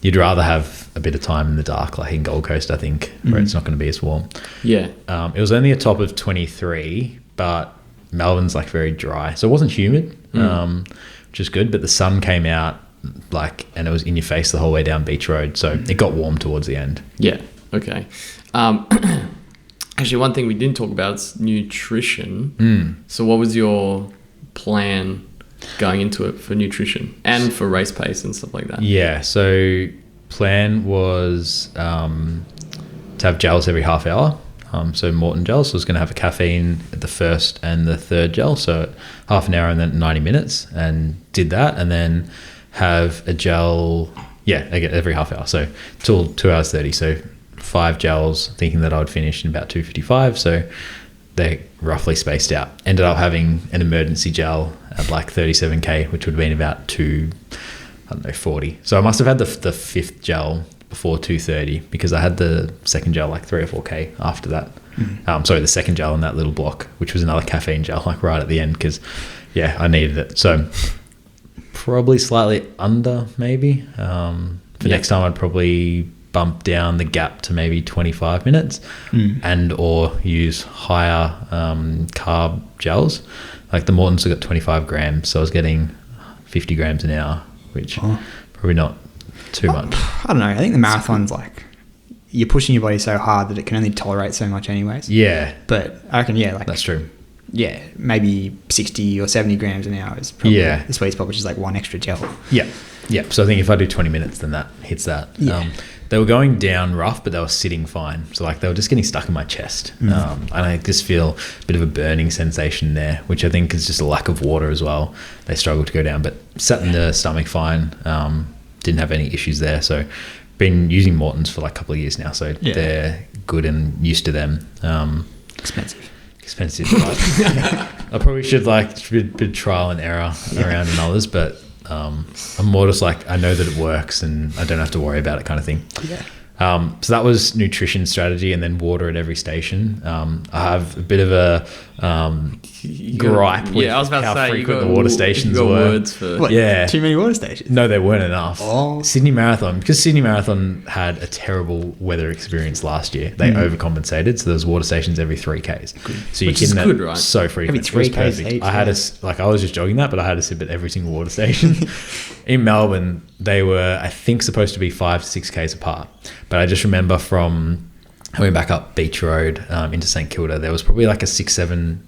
you'd rather have a bit of time in the dark, like in Gold Coast, I think, where it's not going to be as warm. Yeah. It was only a top of 23, but Melbourne's like very dry. So it wasn't humid, which is good. But the sun came out and it was in your face the whole way down Beach Road. So it got warm towards the end. Yeah. Okay. Actually, one thing we didn't talk about is nutrition. So what was your plan going into it for nutrition and for race pace and stuff like that? Yeah. So plan was to have gels every half hour. So Morton gels. So I was going to have a caffeine at the first and the third gel. So half an hour and then 90 minutes, and did that. And then have a gel, every half hour. So till 2 hours 30. So 5 gels, thinking that I would finish in about 2:55. So they're roughly spaced out. Ended up having an emergency gel at like 37K, which would have been about 40. So I must have had the fifth gel before 2:30 because I had the second gel like 3 or 4K after that. The second gel in that little block, which was another caffeine gel, like right at the end, because I needed it. So probably slightly under maybe. For next time I'd probably bump down the gap to maybe 25 minutes and or use higher carb gels. Like the Morton's got 25 grams, so I was getting 50 grams an hour, which probably not too much. I don't know. I think the marathon's like you're pushing your body so hard that it can only tolerate so much anyways. Yeah. But I reckon, that's true. Yeah, maybe 60 or 70 grams an hour is probably the sweet spot, which is like one extra gel. Yeah. So I think if I do 20 minutes, then that hits that. Yeah. They were going down rough, but they were sitting fine. So like they were just getting stuck in my chest. And I just feel a bit of a burning sensation there, which I think is just a lack of water as well. They struggled to go down, but sat in the stomach fine. Didn't have any issues there. So been using Morton's for like a couple of years now. So they're good and used to them. Expensive. Right? I probably should like bit trial and error around and others, but I'm more just like I know that it works and I don't have to worry about it kind of thing. So that was nutrition strategy, and then water at every station. I have a bit of a gripe with I was about how to say, frequent the water stations were. Words for Too many water stations? No, there weren't enough. Sydney Marathon, because Sydney Marathon had a terrible weather experience last year. They overcompensated, so there was water stations every 3Ks. So you're getting that right? So frequent. Every 3Ks. I had I was just jogging that, but I had to sip at every single water station. In Melbourne, they were, I think, supposed to be 5 to 6Ks apart. But I just remember from coming back up Beach Road into St Kilda, there was probably like a 6-7, in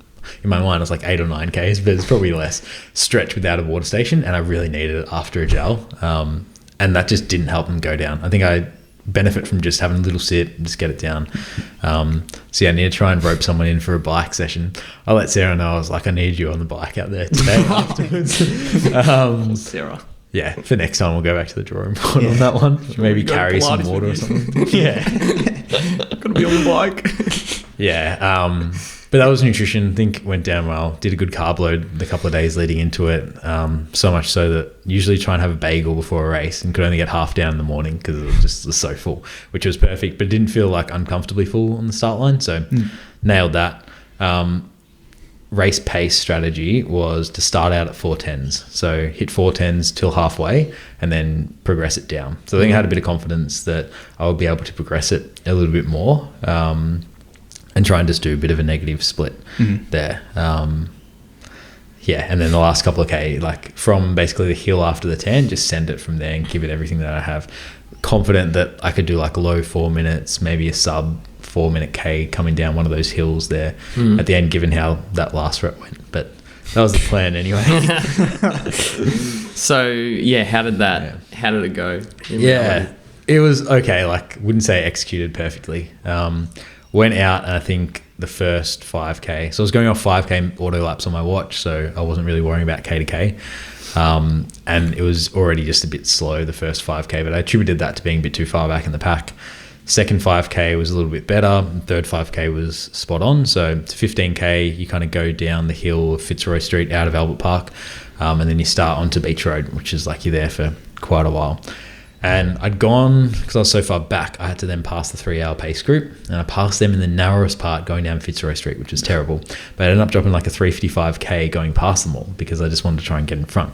my mind it was like 8 or 9Ks, but it's probably less, stretch without a water station, and I really needed it after a gel. And that just didn't help them go down. I think I benefit from just having a little sit and just get it down. So I need to try and rope someone in for a bike session. I let Sarah know, I was like, I need you on the bike out there today afterwards. Sarah. Yeah, for next time we'll go back to the drawing board on that one. Maybe carry some water or something. Gotta be on the bike. But that was nutrition. I think went down well. Did a good carb load the couple of days leading into it. So much so that usually try and have a bagel before a race and could only get half down in the morning because it was so full, which was perfect. But it didn't feel like uncomfortably full on the start line. So nailed that. Race pace strategy was to start out at 410s. So hit 410s till halfway and then progress it down. So I think I had a bit of confidence that I would be able to progress it a little bit more and try and just do a bit of a negative split there. And then the last couple of K, like from basically the hill after the 10, just send it from there and give it everything that I have. Confident that I could do like low 4 minutes, maybe a sub 4 minute K coming down one of those hills there at the end, given how that last rep went. But that was the plan anyway. So how did it go? It was okay. Like, wouldn't say executed perfectly. Went out and I think the first 5K. So I was going off 5K auto laps on my watch, so I wasn't really worrying about K to K. And it was already just a bit slow, the first 5K, but I attributed that to being a bit too far back in the pack. Second 5K was a little bit better. Third 5K was spot on. So to 15K, you kind of go down the hill of Fitzroy Street out of Albert Park, and then you start onto Beach Road, which is like you're there for quite a while. And I'd gone, because I was so far back, I had to then pass the 3-hour pace group, and I passed them in the narrowest part going down Fitzroy Street, which was terrible. But I ended up dropping like a 3:55K going past them all because I just wanted to try and get in front.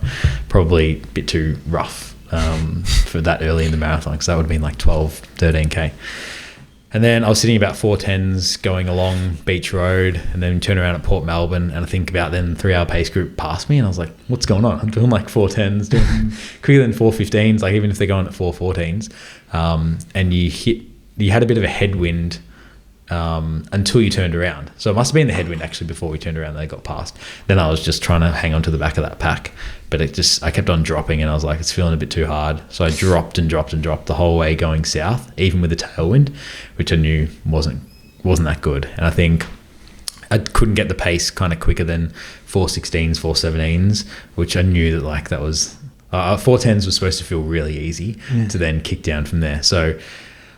Probably a bit too rough for that early in the marathon, because that would have been like 13K. And then I was sitting about 4:10s going along Beach Road, and then turn around at Port Melbourne, and I think about then the 3-hour pace group passed me, and I was like, what's going on? I'm doing like 4:10s, doing quicker than 4:15s, like even if they're going at 4:14s. And you had a bit of a headwind until you turned around. So it must have been the headwind actually before we turned around that I got past. Then I was just trying to hang on to the back of that pack, but I kept on dropping, and I was like, it's feeling a bit too hard. So I dropped the whole way going south, even with the tailwind, which I knew wasn't that good. And I think I couldn't get the pace kind of quicker than 4:16s, 4:17s, which I knew that was 4:10s was supposed to feel really easy to then kick down from there. So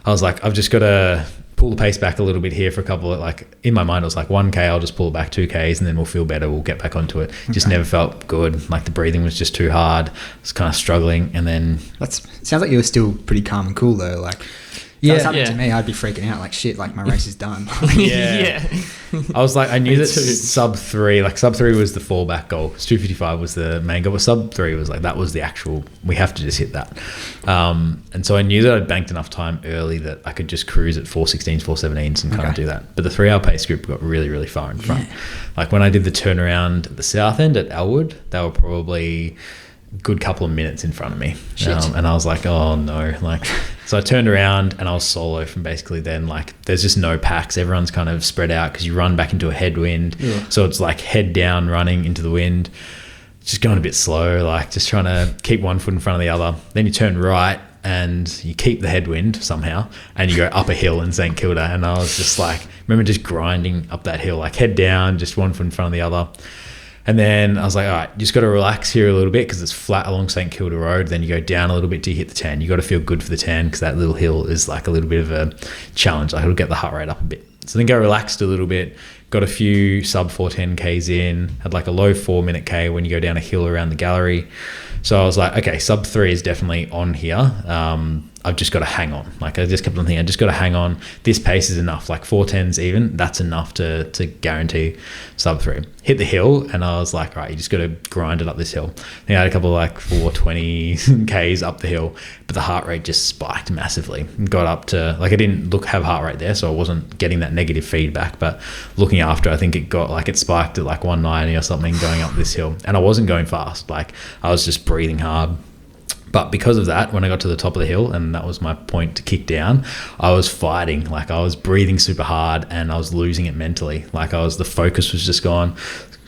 I was like, I've just got to pull the pace back a little bit here for a couple of, like, in my mind, I was like 1K, I'll just pull it back 2Ks and then we'll feel better. We'll get back onto it. Just never felt good. Like the breathing was just too hard. I was kind of struggling. And then Sounds like you were still pretty calm and cool though. Like, if that was happening to me, I'd be freaking out like shit, like my race is done. Yeah. I was like, I knew that sub 3 was the fallback goal. 2:55 was the main goal, but sub 3 was like, that was the actual, we have to just hit that. And so I knew that I'd banked enough time early that I could just cruise at 4:16s, 4:17s and kind of do that. But the 3-hour pace group got really, really far in front. Like when I did the turnaround at the south end at Elwood, they were probably a good couple of minutes in front of me. And I was like, oh no, like, so I turned around and I was solo from basically then. Like there's just no packs. Everyone's kind of spread out because you run back into a headwind. Yeah. So it's like head down running into the wind, just going a bit slow, like just trying to keep one foot in front of the other. Then you turn right and you keep the headwind somehow and you go up a hill in St Kilda. And I was just like, remember just grinding up that hill, like head down, just one foot in front of the other. And then I was like, all right, you just got to relax here a little bit because it's flat along St Kilda Road. Then you go down a little bit to hit the 10. You got to feel good for the 10 because that little hill is like a little bit of a challenge. Like it'll get the heart rate up a bit. So then go relaxed a little bit, got a few sub 4:10Ks in, had like a low 4-minute K when you go down a hill around the gallery. So I was like, okay, sub 3 is definitely on here. I've just got to hang on. Like I just kept on thinking, I just got to hang on. This pace is enough. Like 4:10s even, that's enough to guarantee sub 3. Hit the hill and I was like, all right, you just got to grind it up this hill. Then I had a couple of like 4:20Ks up the hill, but the heart rate just spiked massively. Got up to, like I didn't have heart rate there, so I wasn't getting that negative feedback. But looking after, I think it spiked at like 190 or something going up this hill. And I wasn't going fast. Like I was just breathing hard. But because of that, when I got to the top of the hill, and that was my point to kick down, I was fighting. Like I was breathing super hard and I was losing it mentally. Like the focus was just gone,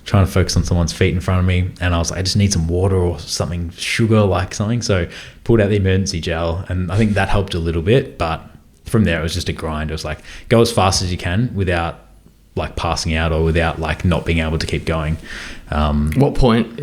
trying to focus on someone's feet in front of me. And I was like, I just need some water or something, sugar, like something. So pulled out the emergency gel and I think that helped a little bit. But from there, it was just a grind. It was like, go as fast as you can without like passing out or without like not being able to keep going. What point?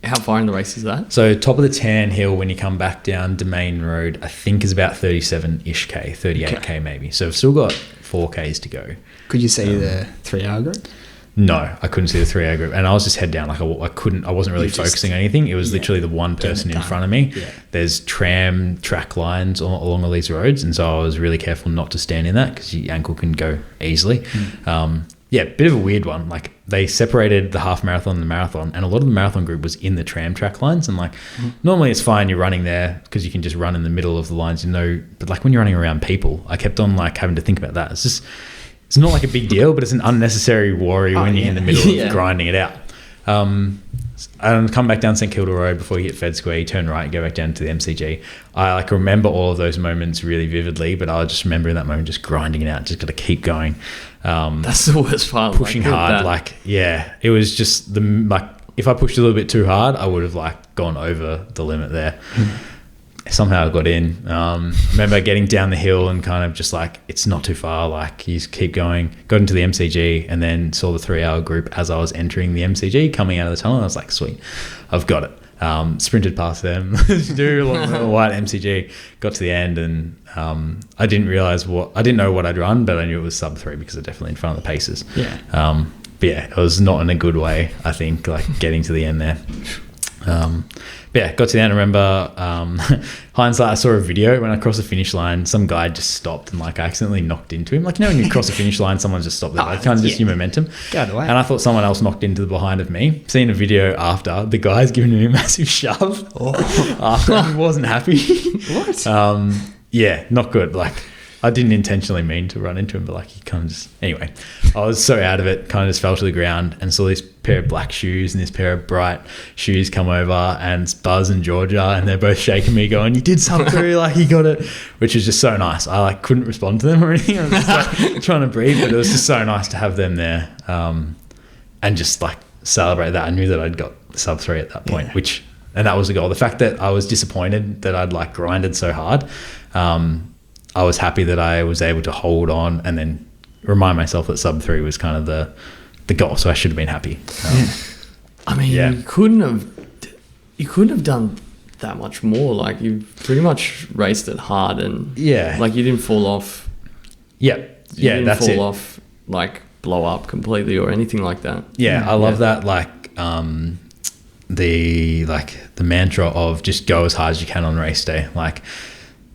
How far in the race is that? So top of the Tan Hill, when you come back down Domain Road, I think is about 37-ish K, 38K maybe. So I've still got 4Ks to go. Could you see the 3-hour group? No, I couldn't see the 3-hour group. And I was just head down. Like I wasn't really focusing on anything. It was literally the one person in front of me. Yeah. There's tram track lines along all these roads. And so I was really careful not to stand in that because your ankle can go easily. Bit of a weird one. Like they separated the half marathon and the marathon, and a lot of the marathon group was in the tram track lines. And like normally it's fine, you're running there because you can just run in the middle of the lines, but like when you're running around people, I kept on like having to think about that. It's not like a big deal, but it's an unnecessary worry when you're in the middle of grinding it out. And come back down St Kilda Road before you hit Fed Square, you turn right and go back down to the MCG. I like remember all of those moments really vividly, but I just remember in that moment just grinding it out, just got to keep going. That's the worst part. Pushing hard, it was just if I pushed a little bit too hard, I would have like gone over the limit there. somehow I got in. Remember getting down the hill and kind of just like, it's not too far. Like you just keep going, got into the MCG and then saw the 3-hour group as I was entering the MCG coming out of the tunnel. I was like, sweet, I've got it. Sprinted past them, do along the white MCG, got to the end and I didn't know what I'd run, but I knew it was sub 3 because they're definitely in front of the paces. Yeah. But yeah, it was not in a good way, I think, like getting to the end there. But yeah, got to the end. I remember hindsight, I saw a video when I crossed the finish line, some guy just stopped and like I accidentally knocked into him. Like, you know, when you cross the finish line, someone just stopped there. Like, kind of just your momentum. Go out of the way. And I thought someone else knocked into the behind of me. Seen a video after, the guy's giving me a massive shove after. He wasn't happy. What? Yeah, not good. Like, I didn't intentionally mean to run into him, but like he kind of just, anyway, I was so out of it, kind of just fell to the ground and saw this pair of black shoes and this pair of bright shoes come over, and it's Buzz and Georgia, and they're both shaking me going, you did something through, like you got it, which was just so nice. I like couldn't respond to them or anything. I was just like trying to breathe, but it was just so nice to have them there and just like celebrate that. I knew that I'd got sub 3 at that point, and that was the goal. The fact that I was disappointed that I'd like grinded so hard, I was happy that I was able to hold on and then remind myself that sub 3 was kind of the goal. So I should have been happy. I mean, you couldn't have done that much more. Like you pretty much raced it hard and like you didn't fall off. Yeah. You didn't fall off, like blow up completely or anything like that. Yeah. I love that. Like, the mantra of just go as hard as you can on race day. Like,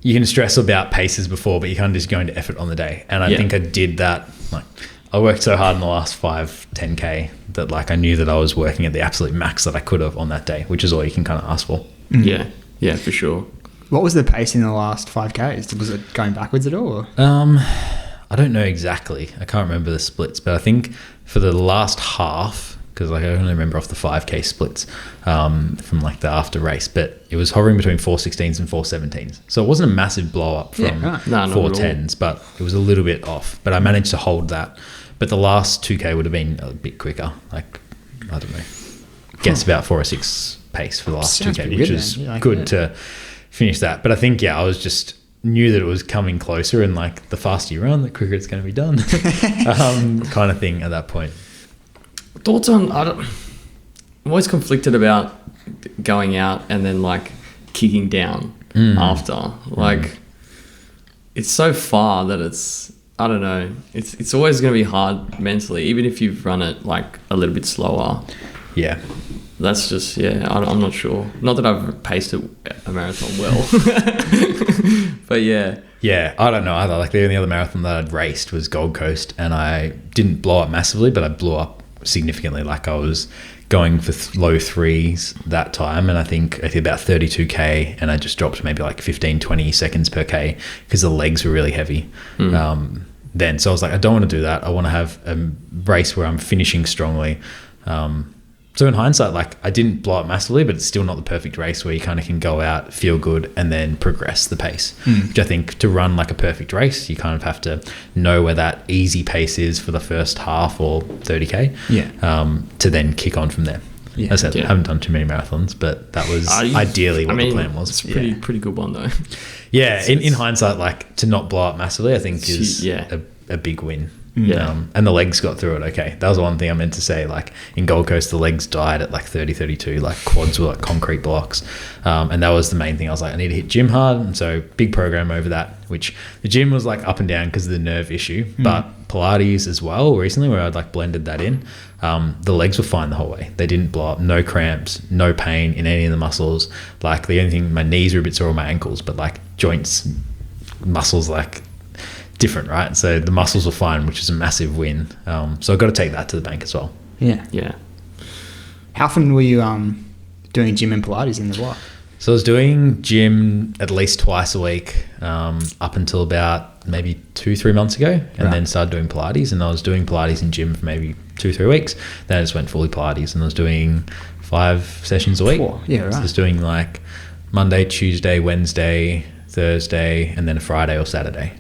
you can stress about paces before, but you can't just go into effort on the day. And I think I did that. Like, I worked so hard in the last 10K that like I knew that I was working at the absolute max that I could have on that day, which is all you can kind of ask for. Yeah, for sure. What was the pace in the last 5Ks? Was it going backwards at all? I don't know exactly. I can't remember the splits, but I think for the last half, because like I only remember off the 5K splits from like the after race, but it was hovering between 416s and 417s. So it wasn't a massive blow up from 410s, but it was a little bit off. But I managed to hold that. But the last 2K would have been a bit quicker. Like, I don't know, guess about 406 pace for the last 2K, which is good to finish that. But I think, I was just knew that it was coming closer, and like the faster you run, the quicker it's going to be done kind of thing at that point. Thoughts on, I'm always conflicted about going out and then like kicking down after. Like it's so far that it's, I don't know, it's always going to be hard mentally, even if you've run it like a little bit slower. Yeah. That's just, I'm not sure. Not that I've paced a marathon well. But Yeah, I don't know either. Like the only other marathon that I'd raced was Gold Coast, and I didn't blow up massively, but I blew up significantly. Like I was going for low 3s that time, and I think I did about 32K, and I just dropped maybe like 15-20 seconds per K because the legs were really heavy then. So I was like, I don't want to do that. I want to have a race where I'm finishing strongly. So in hindsight, like I didn't blow up massively, but it's still not the perfect race where you kind of can go out, feel good, and then progress the pace, which I think to run like a perfect race, you kind of have to know where that easy pace is for the first half or 30K to then kick on from there. As I said, I haven't done too many marathons, but that was ideally what the plan was. It's a pretty good one though. Yeah, in hindsight, like to not blow up massively, I think is a big win. And the legs got through it okay. That was one thing I meant to say. Like in Gold Coast, the legs died at like 30-32. Like quads were like concrete blocks, and that was the main thing. I was like, I need to hit gym hard, and so big program over that. Which the gym was like up and down because of the nerve issue, but Pilates as well recently, where I'd like blended that in. The legs were fine the whole way. They didn't blow up. No cramps, no pain in any of the muscles. Like the only thing, my knees were a bit sore, my ankles, but like joints, muscles, like different, right? So the muscles were fine, which is a massive win. So I've got to take that to the bank as well. Yeah. How often were you doing gym and Pilates in the block? So I was doing gym at least twice a week up until about maybe 2-3 months ago, and then started doing Pilates. And I was doing Pilates in gym for maybe 2-3 weeks. Then I just went fully Pilates, and I was doing 5 sessions a week. Yeah, right. So I was doing like Monday, Tuesday, Wednesday, Thursday, and then a Friday or Saturday.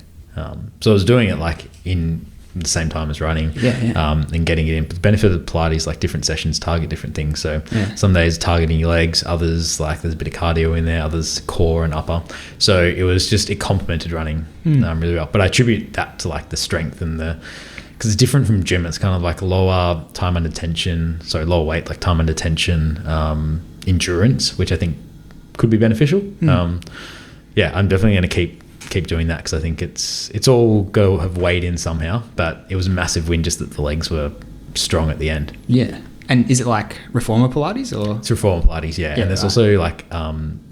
So I was doing it like in at the same time as running. Yeah. And getting it in. But the benefit of Pilates, like different sessions target different things. So some days targeting your legs, others like there's a bit of cardio in there, others core and upper. So it complemented running really well. But I attribute that to like the strength and because it's different from gym. It's kind of like lower time under tension, lower weight, like time under tension, endurance, which I think could be beneficial. I'm definitely going to keep doing that because I think it's all go have weighed in somehow, but it was a massive win just that the legs were strong at the end. Yeah. And is it like reformer Pilates or? It's reformer Pilates, yeah. And there's also like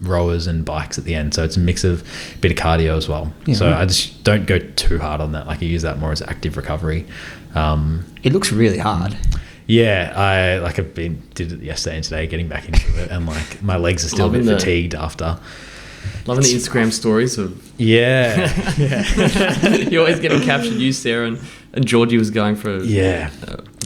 rowers and bikes at the end. So it's a mix of a bit of cardio as well. Yeah, so I just don't go too hard on that. Like I use that more as active recovery. It looks really hard. Yeah, I did it yesterday and today, getting back into it, and like my legs are still a bit fatigued after. Loving the Instagram stories of yeah. You always get a caption. You, Sarah, and Georgie was going for a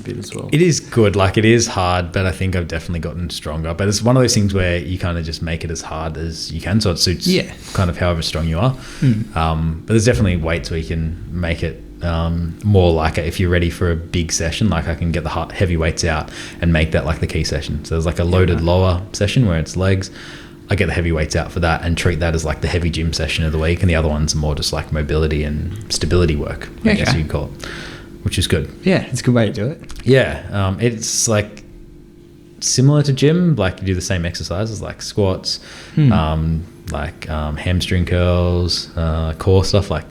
bit as well. It is good. Like it is hard, but I think I've definitely gotten stronger. But it's one of those things where you kind of just make it as hard as you can, so it suits kind of however strong you are. But there's definitely weights where you can make it more like if you're ready for a big session, like I can get the heavy weights out and make that like the key session. So there's like a loaded lower session where it's legs. I get the heavy weights out for that and treat that as like the heavy gym session of the week, and the other ones are more just like mobility and stability work, I guess you could call it, which is good. Yeah, it's a good way to do it. Yeah, it's like similar to gym, like you do the same exercises like squats, hamstring curls, core stuff, like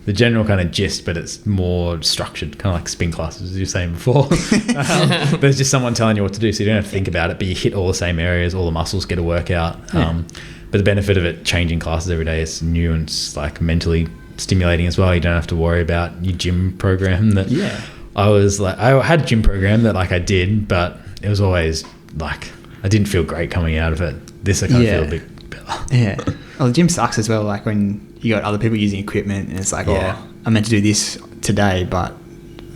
the general kind of gist, but it's more structured, kind of like spin classes, as you were saying before. But it's just someone telling you what to do, so you don't have to think about it, but you hit all the same areas, all the muscles get a workout. But the benefit of it changing classes every day is new and it's like mentally stimulating as well. You don't have to worry about your gym program that I had a gym program that like I did, but it was always like I didn't feel great coming out of it. This I kind of feel a bit better. Yeah. Well, the gym sucks as well, like when you got other people using equipment and it's like, I meant to do this today, but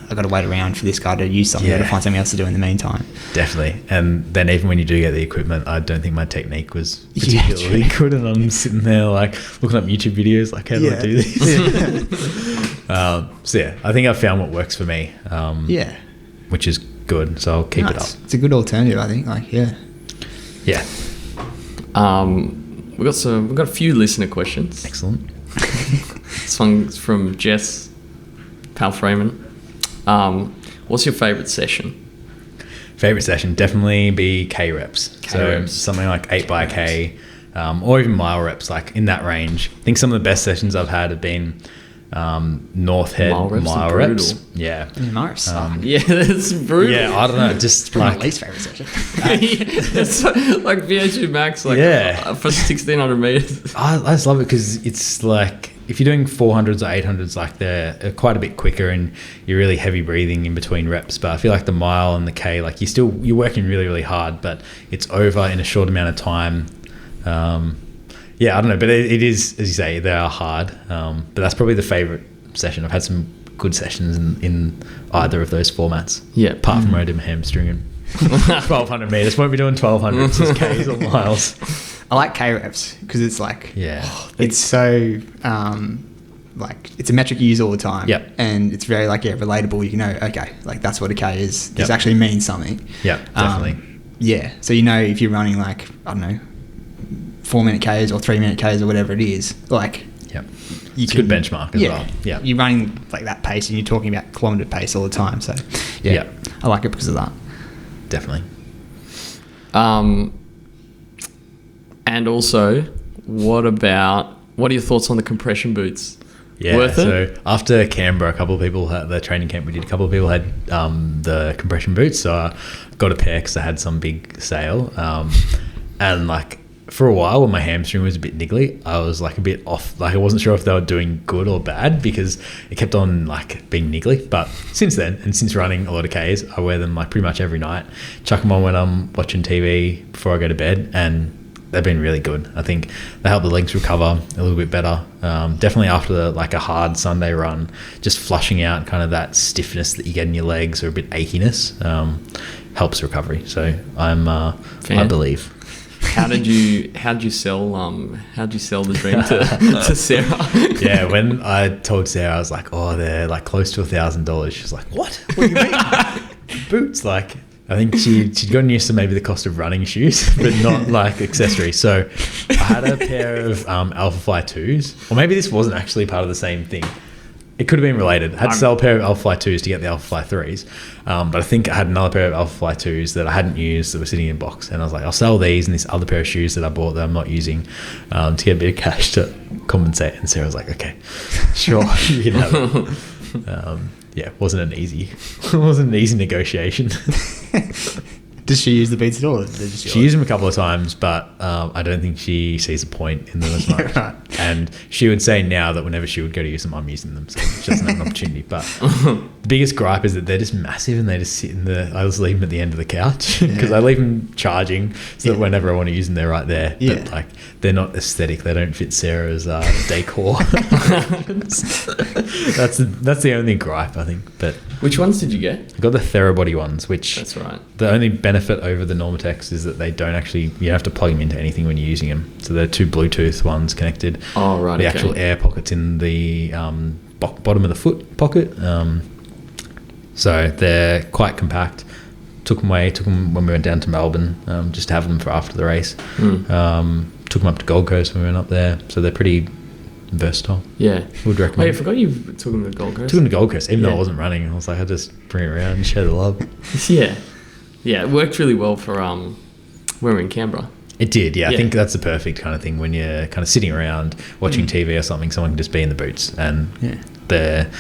I got to wait around for this guy to use something. I got to find something else to do in the meantime. Definitely. And then even when you do get the equipment, I don't think my technique was particularly good, and I'm sitting there like looking up YouTube videos like, how do I do this? I think I've found what works for me, which is good, so I'll keep it up. It's a good alternative, I think. We've got a few listener questions. Excellent. This one's from Jess Palframan. What's your favourite session? Favorite session definitely be K reps. Something like 8x K, or even mile reps, like in that range. I think some of the best sessions I've had have been North Head mile reps. Yeah. Mile reps. Yeah, that's brutal. Yeah, I don't know. Just like my least favorite session. It's like VO2 max, like for 1600 meters. I just love it because it's like if you're doing 400s or 800s, like they're quite a bit quicker and you're really heavy breathing in between reps. But I feel like the mile and the K, like you're working really, really hard, but it's over in a short amount of time. I don't know, but it is, as you say, they are hard. But that's probably the favourite session. I've had some good sessions in either of those formats. Yeah. Apart from where I did my hamstring and 1200 meters. Won't be doing 1200s as Ks or miles. I like K reps because it's like, it's so, like it's a metric you use all the time. Yep. And it's very like, relatable. You can know, okay, like that's what a K is. This actually means something. Yeah, definitely. So, if you're running like, I don't know, 4-minute Ks or 3-minute Ks or whatever it is, like it's a good benchmark as well. Yeah, you're running like that pace and you're talking about kilometre pace all the time. So I like it because of that. Definitely. And also, what are your thoughts on the compression boots? Yeah, worth it? So after Canberra, a couple of people had the training camp we did. A couple of people had the compression boots, so I got a pair because I had some big sale. And like for a while, when my hamstring was a bit niggly, I was like a bit off. Like I wasn't sure if they were doing good or bad because it kept on like being niggly. But since then, and since running a lot of Ks, I wear them like pretty much every night. Chuck them on when I'm watching TV before I go to bed, and they've been really good. I think they help the legs recover a little bit better. Definitely after like a hard Sunday run, just flushing out kind of that stiffness that you get in your legs or a bit achiness helps recovery. So I believe. How did you sell the dream to Sarah? Yeah, when I told Sarah, I was like, oh, they're like close to $1,000. She's like, what? What do you mean? Boots, like, I think she'd gotten used to maybe the cost of running shoes, but not like accessories. So I had a pair of Alpha Fly 2s, or maybe this wasn't actually part of the same thing. It could have been related. I had to sell a pair of Alpha Fly 2s to get the Alpha Fly 3s. But I think I had another pair of Alpha Fly 2s that I hadn't used that were sitting in a box. And I was like, I'll sell these and this other pair of shoes that I bought that I'm not using to get a bit of cash to compensate. And Sarah was like, okay, sure, you can have it. Yeah, it wasn't an easy negotiation. Does she use the beads at all? She used them a couple of times, but I don't think she sees a point in them as much. Right. And she would say now that whenever she would go to use them, I'm using them, so she doesn't have an opportunity. But the biggest gripe is that they're just massive and they just sit I just leave them at the end of the couch because I leave them charging so that whenever I want to use them, they're right there. Yeah. But like they're not aesthetic. They don't fit Sarah's decor. That's the only gripe, I think. But Which ones did you get? I got the Therabody ones, which That's right. the only benefit over the Normatex is that they don't actually, you don't have to plug them into anything when you're using them. So they're two Bluetooth ones connected. Oh, right. The actual air pocket's in the bottom of the foot pocket. So they're quite compact. Took them when we went down to Melbourne, just to have them for after the race. Took them up to Gold Coast when we went up there. So they're pretty versatile. Yeah. Would recommend. Wait, I forgot you took them to Gold Coast. Took them to Gold Coast, even though I wasn't running. I was like, I'll just bring it around and share the love. Yeah. Yeah, it worked really well for when we were in Canberra. It did, yeah. I think that's the perfect kind of thing when you're kind of sitting around watching TV or something. Someone can just be in the boots, and they're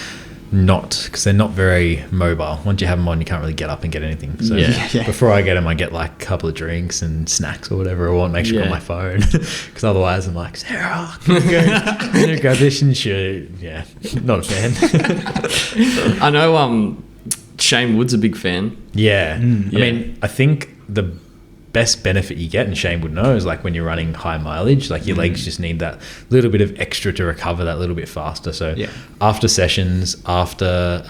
not very mobile. Once you have them on, you can't really get up and get anything. So before I get them, I get like a couple of drinks and snacks or whatever I want. Make sure I got my phone because otherwise I'm like, Sarah, can you grab this and shoot? Yeah, not a fan. I know Shane Wood's a big fan. Yeah. I mean, I think the best benefit you get, and Shane would know, is like when you're running high mileage, like your legs just need that little bit of extra to recover that little bit faster. So after sessions, after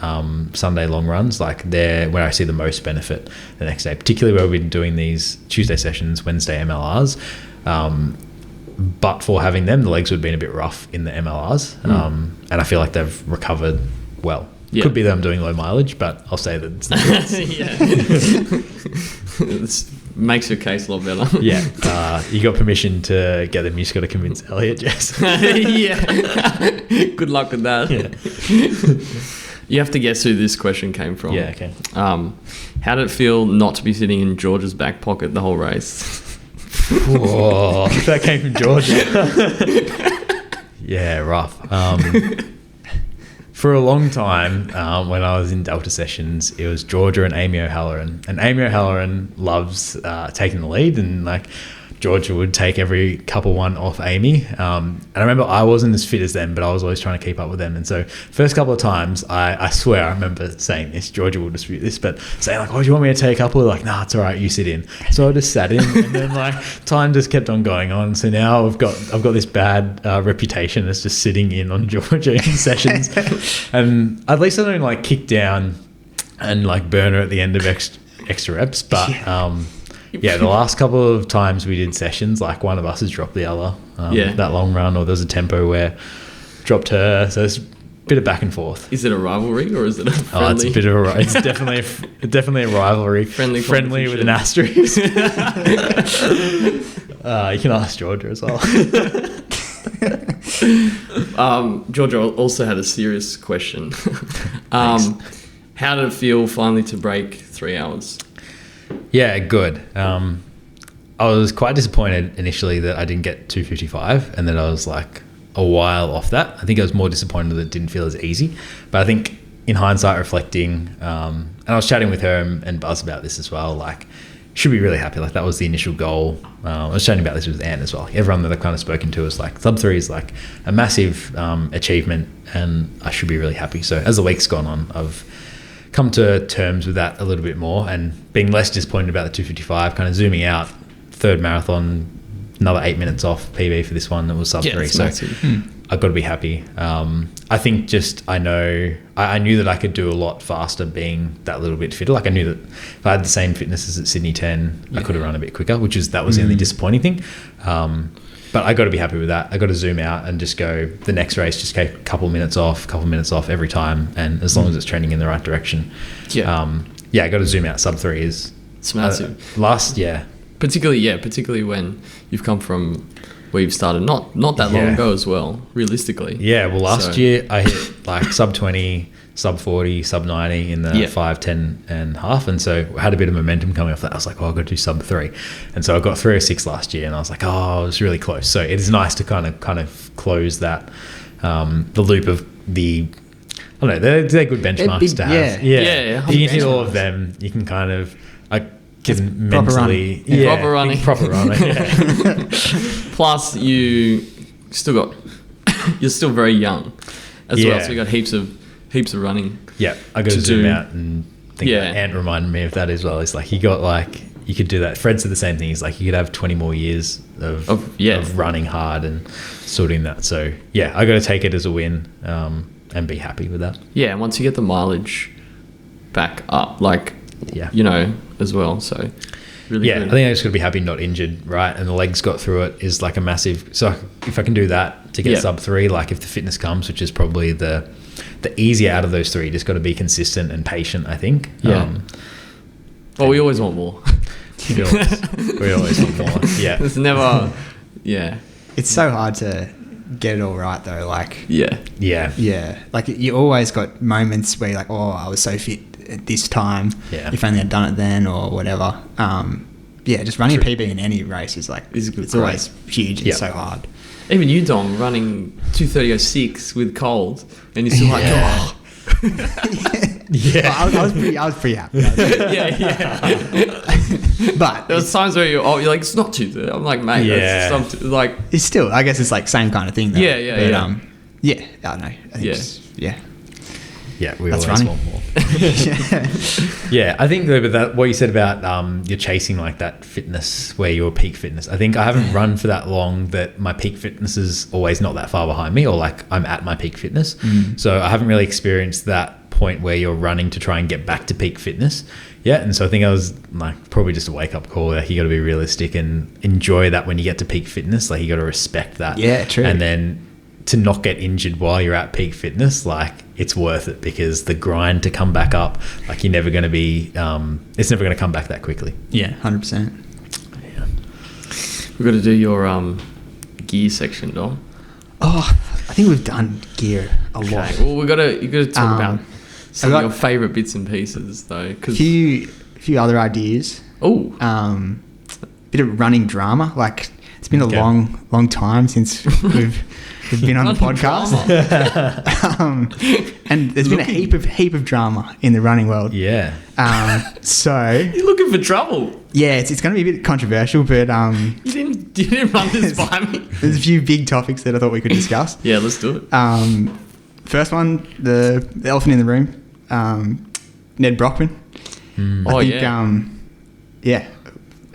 Sunday long runs, like they're where I see the most benefit the next day, particularly where we've been doing these Tuesday sessions, Wednesday MLRs. But for having them, the legs would have been a bit rough in the MLRs. And I feel like they've recovered well. Could be that I'm doing low mileage, but I'll say that it's the It makes your case a lot better. You got permission to get them. You just got to convince Elliot, Jess. Good luck with that. You have to guess who this question came from. Yeah, okay. How did it feel not to be sitting in George's back pocket the whole race? Whoa, that came from Georgia. Yeah, rough. For a long time, when I was in Delta sessions, it was Georgia and Amy O'Halloran. And Amy O'Halloran loves taking the lead, and like Georgia would take every couple one off Amy. And I remember I wasn't as fit as them, but I was always trying to keep up with them. And so first couple of times, I swear I remember saying this, Georgia will dispute this, but saying like, oh, do you want me to take a couple? Like, nah, it's all right, you sit in. So I just sat in, and then like time just kept on going on. So now I've got this bad reputation as just sitting in on Georgia in sessions. And at least I don't like kick down and like burn her at the end of extra reps. But the last couple of times we did sessions, like one of us has dropped the other. That long run, or there's a tempo where dropped her. So it's a bit of back and forth. Is it a rivalry or is it a friendly? Oh, it's a bit of it's definitely a rivalry. Friendly with an asterisk. You can ask Georgia as well. Georgia also had a serious question. How did it feel finally to break 3 hours? Yeah, good. I was quite disappointed initially that I didn't get 2:55, and then I was like a while off that. I think I was more disappointed that it didn't feel as easy. But I think in hindsight, reflecting, and I was chatting with her and Buzz about this as well, like, should be really happy. Like, that was the initial goal. I was chatting about this with Anne as well. Everyone that I've kind of spoken to is like, sub 3 is like a massive achievement, and I should be really happy. So as the week's gone on, I've come to terms with that a little bit more, and being less disappointed about the 2:55, kind of zooming out, third marathon, another 8 minutes off PB for this one that was sub 3. So I've got to be happy. I think I knew that I could do a lot faster being that little bit fitter. Like I knew that if I had the same fitness as at Sydney 10, I could have run a bit quicker, that was the only disappointing thing. But I got to be happy with that. I got to zoom out and just go the next race, just take a couple minutes off every time. And as long as it's trending in the right direction. Yeah. I got to zoom out. Sub 3 is... It's massive. Particularly when you've come from where you've started not that long ago as well, realistically. Yeah, well, last year I hit like sub 20, sub 40, sub 90 in the 5, 10 and half. And so I had a bit of momentum coming off that. I was like, I've got to do sub 3. And so I got 306 last year and I was like, I was really close. So it is nice to kind of close that, the loop of the... I don't know, they're good benchmarks to have. Yeah. You can hit all of them. You can kind of... Can mentally... Proper running. Proper running, yeah. Plus, you're still very young as well, so you got heaps of running. Yeah, I got to zoom out and think about Ant reminded me of that as well. It's like you could do that. Fred said the same thing. He's like, you could have 20 more years of running hard and sorting that. So, yeah, I got to take it as a win and be happy with that. Yeah, and once you get the mileage back up, as well. So, really good. I think I just got to be happy not injured, right? And the legs got through it is like a massive... So if I can do that to get sub 3, like if the fitness comes, which is probably the easier out of those 3, just got to be consistent and patient, I think. Yeah. We always want more. we always want more. Yeah. It's never... Yeah. It's so hard to get it all right though. Like... Yeah. Like you always got moments where you're like, oh, I was so fit at this time. Yeah. If only I'd done it then or whatever. Just running a PB in any race is like... It's always huge. It's so hard. Even you, Dom, running 2:30.06 with cold, and you're still like, oh. I was pretty happy. But there was times where you're like, it's not 2:30. I'm like, mate, that's like... It's still, I guess it's like same kind of thing though. Yeah. I don't know. I think Yeah, we that's always running. want more. I think though, but that what you said about you're chasing like that fitness where you're peak fitness. I think I haven't run for that long that my peak fitness is always not that far behind me, or like I'm at my peak fitness. So I haven't really experienced that point where you're running to try and get back to peak fitness. Yeah, and so I think I was like probably just a wake up call. Like you got to be realistic and enjoy that when you get to peak fitness. Like you got to respect that. Yeah, true. And then to not get injured while you're at peak fitness, like it's worth it because the grind to come back up, like you're never going to be, it's never going to come back that quickly. Yeah, 100%. Yeah. We've got to do your gear section, Dom. Oh, I think we've done gear a lot. Well, you got to talk about some of your favourite bits and pieces, though. A few other ideas. Oh. Bit of running drama. Like it's been a long time since we've been on the podcast. And there's been a heap of drama in the running world. Yeah. So you're looking for trouble. Yeah, it's going to be a bit controversial, but you didn't run this by me. There's a few big topics that I thought we could discuss. Yeah, let's do it. First one, the elephant in the room, Ned Brockman. I think,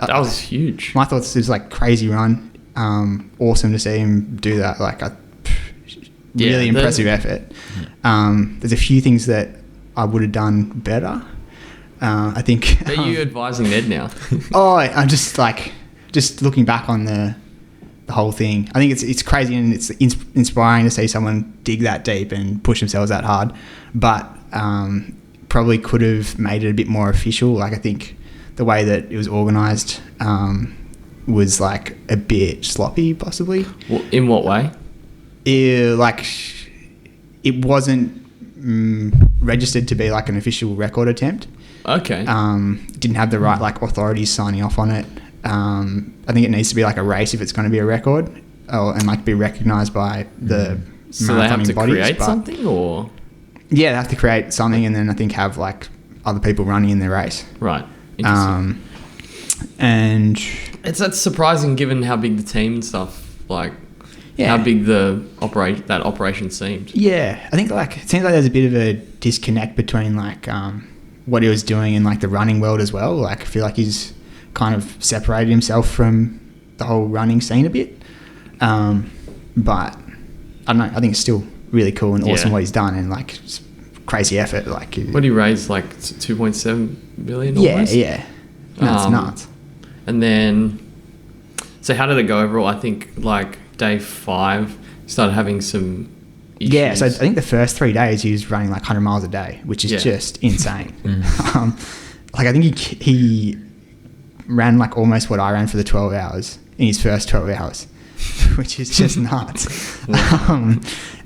that was huge. My thoughts is like crazy run. Awesome to see him do that. Like really impressive effort. There's a few things that I would have done better. I think. Are you advising Ned now? I'm just looking back on the whole thing. I think it's crazy and it's inspiring to see someone dig that deep and push themselves that hard. But probably could have made it a bit more official. Like I think the way that it was organised was like a bit sloppy, possibly. In what way? It wasn't registered to be like an official record attempt. Okay. Didn't have the right like authorities signing off on it. I think it needs to be like a race if it's going to be a record, and like be recognised by the so they have to bodies, create something, or yeah, they have to create something, and then I think have like other people running in the race. Right. Interesting. And that's surprising given how big the team and stuff how big that operation seemed. Yeah, I think like it seems like there's a bit of a disconnect between like what he was doing in like the running world as well. Like I feel like he's kind of separated himself from the whole running scene a bit. But I don't know. I think it's still really cool and awesome Yeah. what he's done, and like it's crazy effort. Like, What did he raise? Like 2.7 billion. yeah, Almost? yeah. No, it's nuts. And then, so how did it go overall? I think like day 5 he started having some issues. Yeah, so I think the first 3 days he was running like 100 miles a day, which is Yeah. just insane. Like I think he ran like almost what I ran for the 12 hours in his first 12 hours, which is just nuts.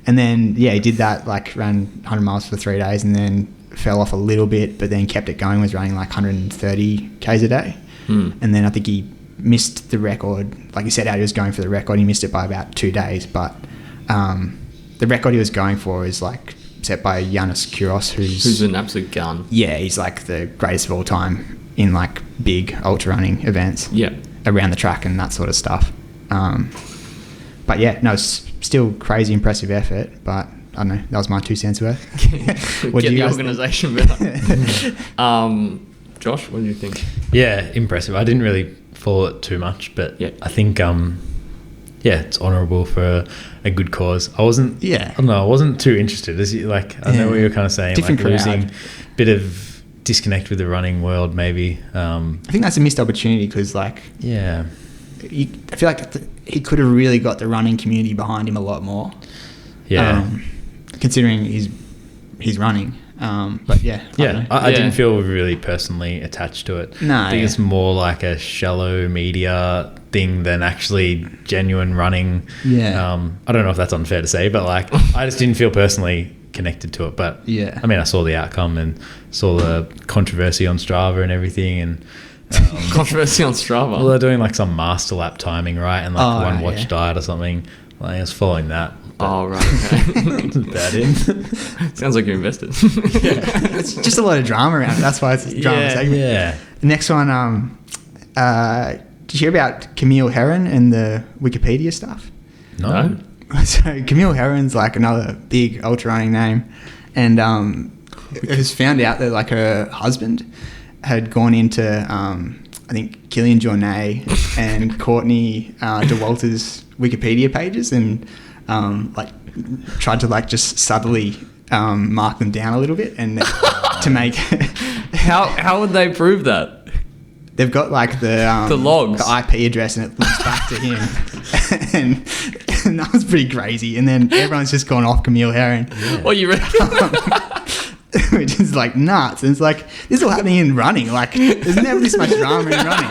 And then, yeah, he did that, like ran 100 miles for 3 days and then fell off a little bit, but then kept it going, was running like 130 Ks a day. And then I think he missed the record. Like he set out he was going for the record. He missed it by about 2 days, but the record he was going for is like set by Yannis Kouros, Who's an absolute gun. yeah, he's like the greatest of all time in like big ultra running events. Yeah. Around the track and that sort of stuff. But yeah, no, it's still crazy impressive effort, but I don't know, that was my 2 cents worth. What Get do you the guys organisation better. Josh, what do you think? Yeah, impressive. I didn't really follow it too much, but Yeah. I think it's honourable for a good cause. I wasn't I wasn't too interested. As you, like I know what you were kind of saying, Different like losing crowd. a bit of disconnect with the running world maybe. I think that's a missed opportunity because like Yeah. I feel like he could have really got the running community behind him a lot more. Yeah. Considering he's running. But yeah. I didn't feel really personally attached to it. No, I think yeah. it's more like a shallow media thing than actually genuine running. Yeah. I don't know if that's unfair to say, but like I just didn't feel personally connected to it. But Yeah. I mean, I saw the outcome and saw the controversy on Strava and everything, and Controversy on Strava. well, they're doing like some master lap timing, right? And like Oh, one right, watch yeah. diet or something. Like I was following that. Oh, right. Okay. It's bad in. Sounds like you're invested. It's just a lot of drama around it. That's why it's a drama segment. Yeah. The next one, did you hear about Camille Herron and the Wikipedia stuff? No. So Camille Herron's like another big ultra running name, and it was found out that like her husband had gone into I think Killian Jornet and Courtney DeWalter's Wikipedia pages and like tried to like just subtly mark them down a little bit and to make How would they prove that? they've got like the logs, the IP address, and it links back to him, and that was pretty crazy. And then everyone's just gone off Camille Herron, What you reckon? which is like nuts. And it's like this is all happening in running. Like there's never this much drama in running.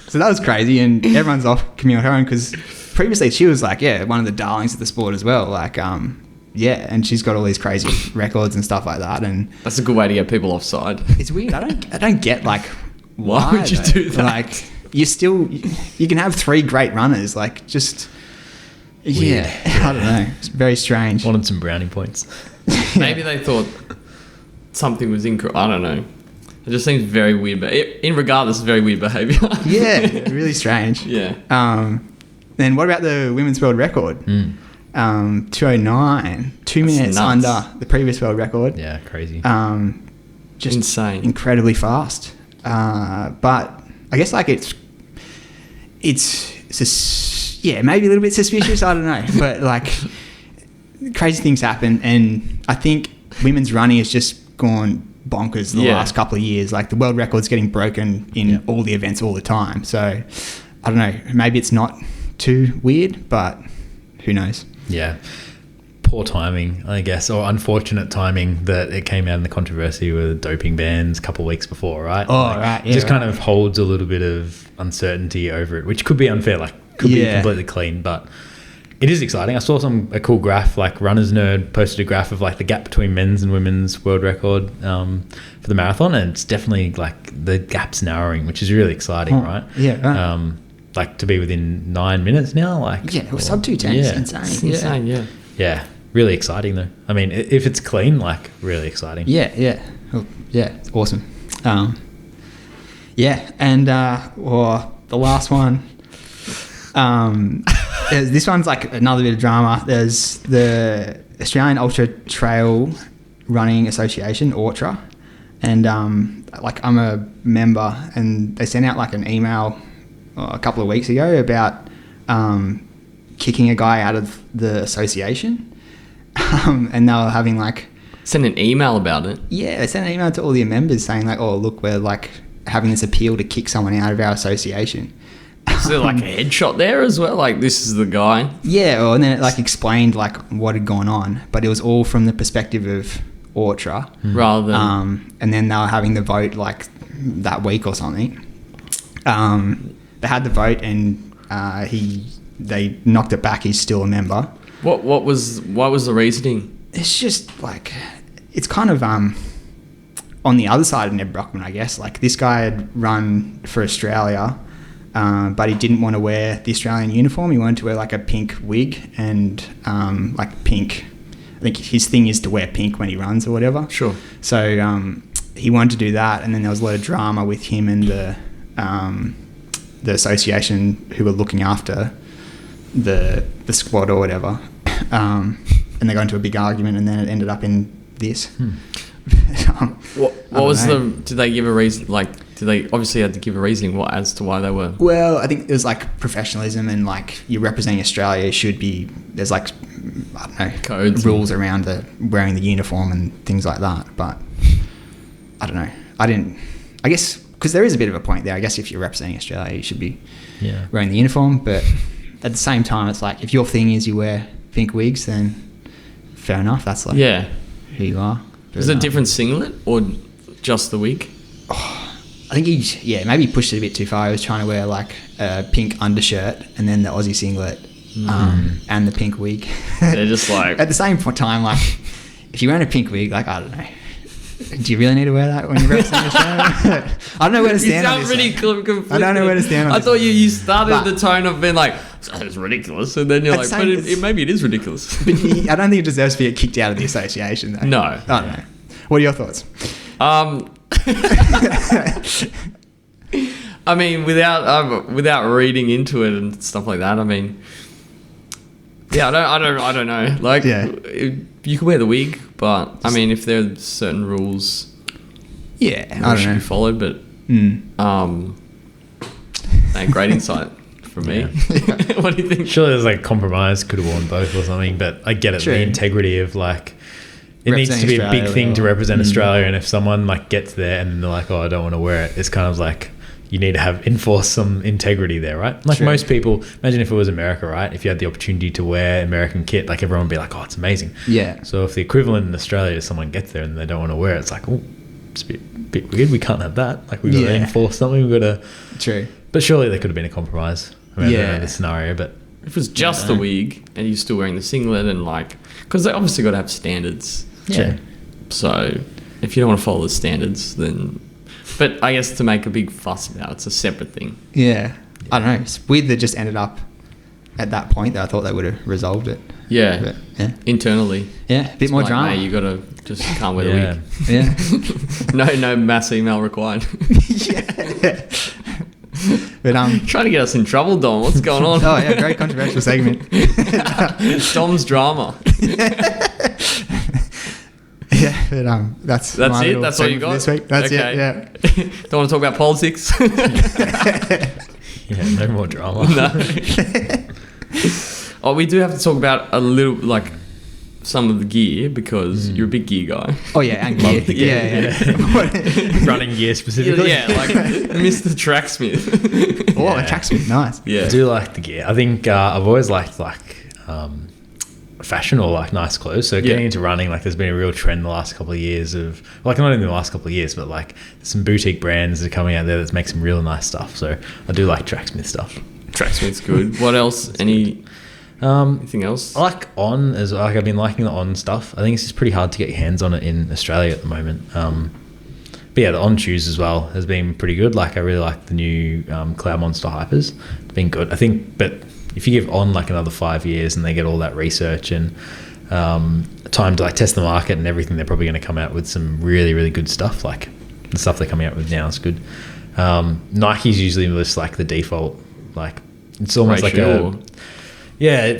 So that was crazy, and everyone's off Camille Herron because previously she was like one of the darlings of the sport as well. Like and she's got all these crazy records and stuff like that, and That's a good way to get people offside. it's weird. I don't get like Why would you though? do that? Like you can have 3 great runners. Like just Weird. I don't know. It's very strange. Wanted some brownie points. Maybe they thought something was incorrect. I don't know. It just seems very weird. But regardless, it's very weird behaviour. Yeah, really strange. Yeah. Then what about the women's world record? 209, 2 minutes nuts. under the previous world record. Yeah, crazy. Just Insane. incredibly fast. But I guess like it's maybe a little bit suspicious. I don't know, but like crazy things happen, and I think women's running has just gone bonkers the last couple of years. Like the world record's getting broken in all the events all the time. So I don't know. Maybe it's not too weird, but who knows? Yeah. Poor timing, I guess, or unfortunate timing that it came out in the controversy with doping bans a couple of weeks before, right? Right. It just kind of holds a little bit of uncertainty over it, which could be unfair, like could be completely clean, but it is exciting. I saw a cool graph, like Runners Nerd posted a graph of like the gap between men's and women's world record for the marathon, and it's definitely like the gap's narrowing, which is really exciting, right? Yeah, right. Like to be within 9 minutes now, like Yeah, it was sub 210. Yeah. It's insane. It's insane, yeah. Yeah, really exciting though. I mean, if it's clean, like really exciting. Yeah. Well, yeah, it's awesome. And the last one. This one's like another bit of drama. There's the Australian Ultra Trail Running Association, Ultra, and like I'm a member, and they sent out like an email a couple of weeks ago about kicking a guy out of the association. And they were having like... Send an email about it. Yeah, they sent an email to all their members saying like, oh, look, we're like having this appeal to kick someone out of our association. Is there like a headshot there as well? Like, this is the guy? Yeah, well, and then it like explained like what had gone on, but it was all from the perspective of Ortra. Rather than... And then they were having the vote like that week or something. They had the vote and they knocked it back. He's still a member. What was the reasoning? It's just like, it's kind of on the other side of Ned Brockman, I guess. Like, this guy had run for Australia, but he didn't want to wear the Australian uniform. He wanted to wear like a pink wig and like pink. I think his thing is to wear pink when he runs or whatever. Sure. So he wanted to do that, and then there was a lot of drama with him and the association who were looking after the squad or whatever. And they got into a big argument, and then it ended up in this. What was did they give a reason? Like, did they obviously had to give a reasoning as to why they were? Well, I think there's like professionalism, and like you're representing Australia should be, there's like, I don't know, codes, rules around wearing the uniform and things like that. But I don't know. I guess, because there is a bit of a point there. I guess if you're representing Australia, you should be wearing the uniform. But at the same time, it's like, if your thing is you wear pink wigs, then fair enough. That's like who you are. But, is it a different singlet or just the wig? I think maybe he pushed it a bit too far. He was trying to wear like a pink undershirt and then the Aussie singlet and the pink wig. They're just like... At the same time, like, if you're wearing a pink wig, like, I don't know. Do you really need to wear that when you're representing Australia? I don't know where to stand on this. You sound pretty conflicted. I don't know where to stand on I this. thought you started the tone of being like, it's ridiculous. And then you're like, but maybe it is ridiculous. But I don't think it deserves to get kicked out of the association, though. No. I don't know. What are your thoughts? I mean, without reading into it and stuff like that, I mean, yeah, I don't know. Like, you can wear the wig, but I mean, if there are certain rules, I should be followed. But great insight from me. What do you think? Surely there's like compromise, could have worn both or something. But I get it, the integrity of like. It needs to be a big thing to represent Australia, and if someone like gets there and they're like, "Oh, I don't want to wear it," it's kind of like you need to enforce some integrity there, right? Like most people, imagine if it was America, right? If you had the opportunity to wear American kit, like everyone would be like, "Oh, it's amazing." Yeah. So if the equivalent in Australia is someone gets there and they don't want to wear it, it's like, "Oh, it's a bit weird. We can't have that. Like we've got to enforce something. We've got to." True. But surely there could have been a compromise around the scenario. But if it was just the wig and you're still wearing the singlet and like, because they obviously got to have standards. Yeah. So if you don't want to follow the standards, then... But I guess to make a big fuss about it's a separate thing. Yeah. I don't know. It's weird that it just ended up at that point that I thought they would have resolved it. Yeah. But, internally. Yeah. A bit more drama. Mate, you got to just can't wear the wig. Yeah. No mass email required. But trying to get us in trouble, Dom. What's going on? Oh yeah, great controversial segment. Dom's drama. Yeah, but that's it. That's all you got this week. That's it. Yeah. Don't want to talk about politics. Yeah, no more drama. No. We do have to talk about a little like some of the gear because you're a big gear guy. Oh yeah, and gear. Yeah. Running gear specifically. Yeah, like Mr. Tracksmith. Oh, a Tracksmith, nice. Yeah, I do like the gear. I think I've always liked fashion or like nice clothes. So getting into running, like there's been a real trend the last couple of years of like not even the last couple of years, but like some boutique brands that are coming out there that make some real nice stuff. So I do like Tracksmith stuff. Tracksmith's good. What else? Anything else? I like On as well. Like I've been liking the On stuff. I think it's just pretty hard to get your hands on it in Australia at the moment. But yeah, the On shoes as well has been pretty good. Like I really like the new Cloud Monster Hypers. It's been good. I think, but if you give On like another 5 years and they get all that research and time to like test the market and everything, they're probably going to come out with some really, really good stuff. Like the stuff they're coming out with now is good. Nike's usually just like the default. Like it's almost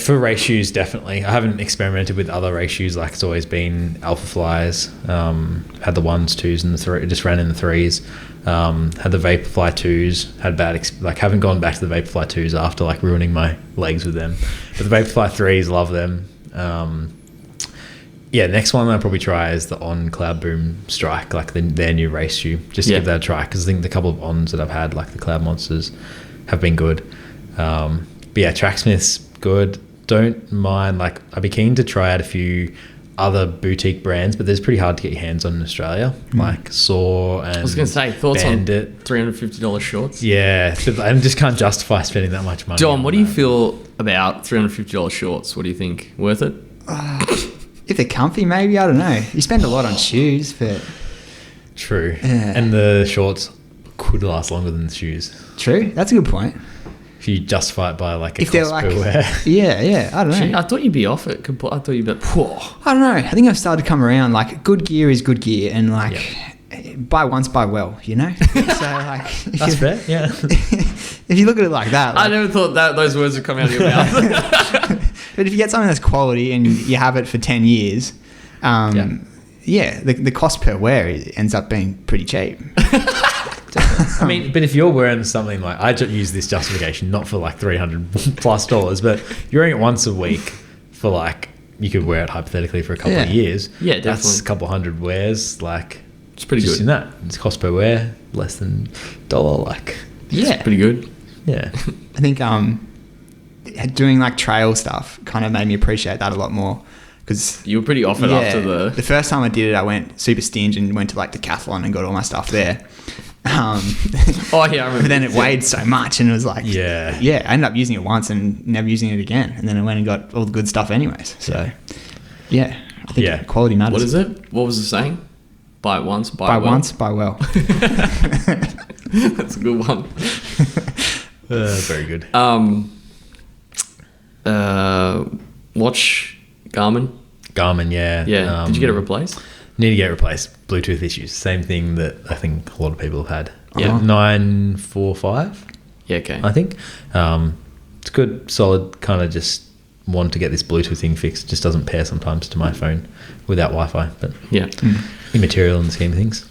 for race shoes, definitely. I haven't experimented with other race shoes. Like it's always been Alpha Flies. Had the 1s, 2s, and the 3. Just ran in the 3s. Had the Vaporfly 2s, had haven't gone back to the Vaporfly 2s after like ruining my legs with them. But the Vaporfly 3s, love them. Next one I'll probably try is the On Cloud Boom Strike, like their new race shoe, just to give that a try, because I think the couple of Ons that I've had, like the Cloud Monsters, have been good. But yeah, Tracksmith's good. Don't mind, like I'd be keen to try out a few other boutique brands, but there's pretty hard to get your hands on in Australia, like Saw and I was going to say, thoughts Bandit. on $350 shorts? Yeah, I just can't justify spending that much money. John, what do you feel about $350 shorts? What do you think? Worth it? If they're comfy, maybe. I don't know. You spend a lot on shoes, but... True. And the shorts could last longer than the shoes. True. That's a good point. If you justify it by like a If they're cost like... per wear. Yeah. I don't know. Gee, I thought you'd be off it. I thought you'd be like, whoa. I don't know. I think I've started to come around. Like, good gear is good gear, and like, buy once, buy well. You know. So like, That's fair. Yeah. if you look at it like that, like, I never thought that those words would come out of your mouth. but if you get something that's quality and you have it for 10 years, the cost per wear ends up being pretty cheap. I mean, but if you're wearing something like, I use this justification not for like $300+, but you're wearing it once a week for like, you could wear it hypothetically for a couple of years. Yeah, definitely. That's a couple hundred wears. Like, It's pretty just good. in that, it's cost per wear less than $1. Like, It's pretty good. yeah. I think doing like trail stuff kind of made me appreciate that a lot more. Because You were pretty off it after the first time I did it, I went super stingy and went to like Decathlon and got all my stuff there. Oh, yeah, I remember. But then it weighed so much and it was like, Yeah. I ended up using it once and never using it again. And then I went and got all the good stuff anyways. So, I think quality matters. What is it? What was the saying? Buy it once, Buy well. once, buy well. That's a good one. Very good. Watch Garmin. Garmin, yeah. Yeah. Did you get it replaced? Need to get replaced. Bluetooth issues. Same thing that I think a lot of people have had. Yeah. 945, Yeah, okay. I think. It's good, solid, kind of just want to get this Bluetooth thing fixed. It just doesn't pair sometimes to my phone without Wi-Fi, but Yeah. immaterial in the scheme of things.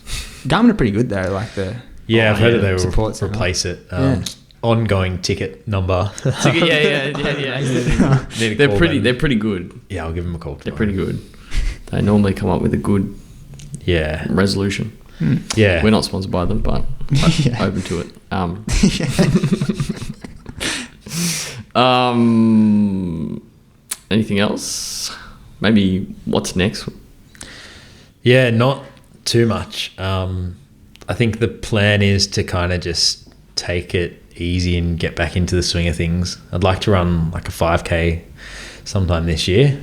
Garmin are pretty good though. Like I've heard that they will support center. replace it. Yeah. Ongoing ticket number. Yeah. Need to They're call pretty. them. They're pretty good. Yeah, I'll give them a call. They're pretty good. They normally come up with a good Yeah. resolution. Yeah. We're not sponsored by them, but Yeah. open to it. Anything else? Maybe what's next? Yeah, not too much. I think the plan is to kind of just take it easy and get back into the swing of things. I'd like to run like a 5K sometime this year.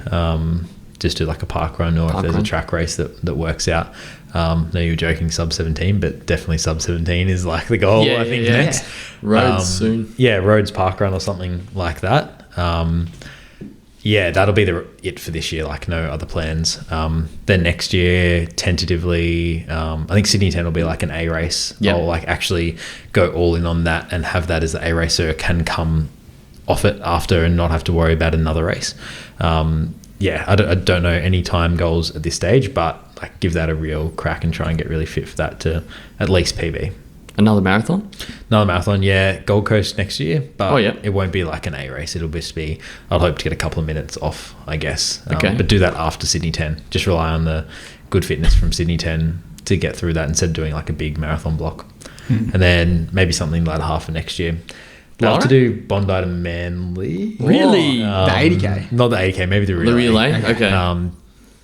Just do like a park run, or if there's a track race that works out. No, you were joking, sub 17, but definitely sub 17 is like the goal, I think, next. Roads soon. Yeah, Roads park run or something like that. That'll be it for this year, like no other plans. Then next year, tentatively, I think Sydney 10 will be like an A race. Yep. I'll like actually go all in on that and have that as the A race, so it can come off it after and not have to worry about another race. I don't know any time goals at this stage, but like give that a real crack and try and get really fit for that to at least PB. Another marathon? Another marathon, yeah. Gold Coast next year, but yeah. It won't be like an A race. It'll just be, I'll hope to get a couple of minutes off, I guess. Okay. But do that after Sydney 10. Just rely on the good fitness from Sydney 10 to get through that instead of doing like a big marathon block. And then maybe something later half of next year. Love to do Bondi to Manly. Really? The 80K? Not the 80K, maybe the relay. The relay? Okay.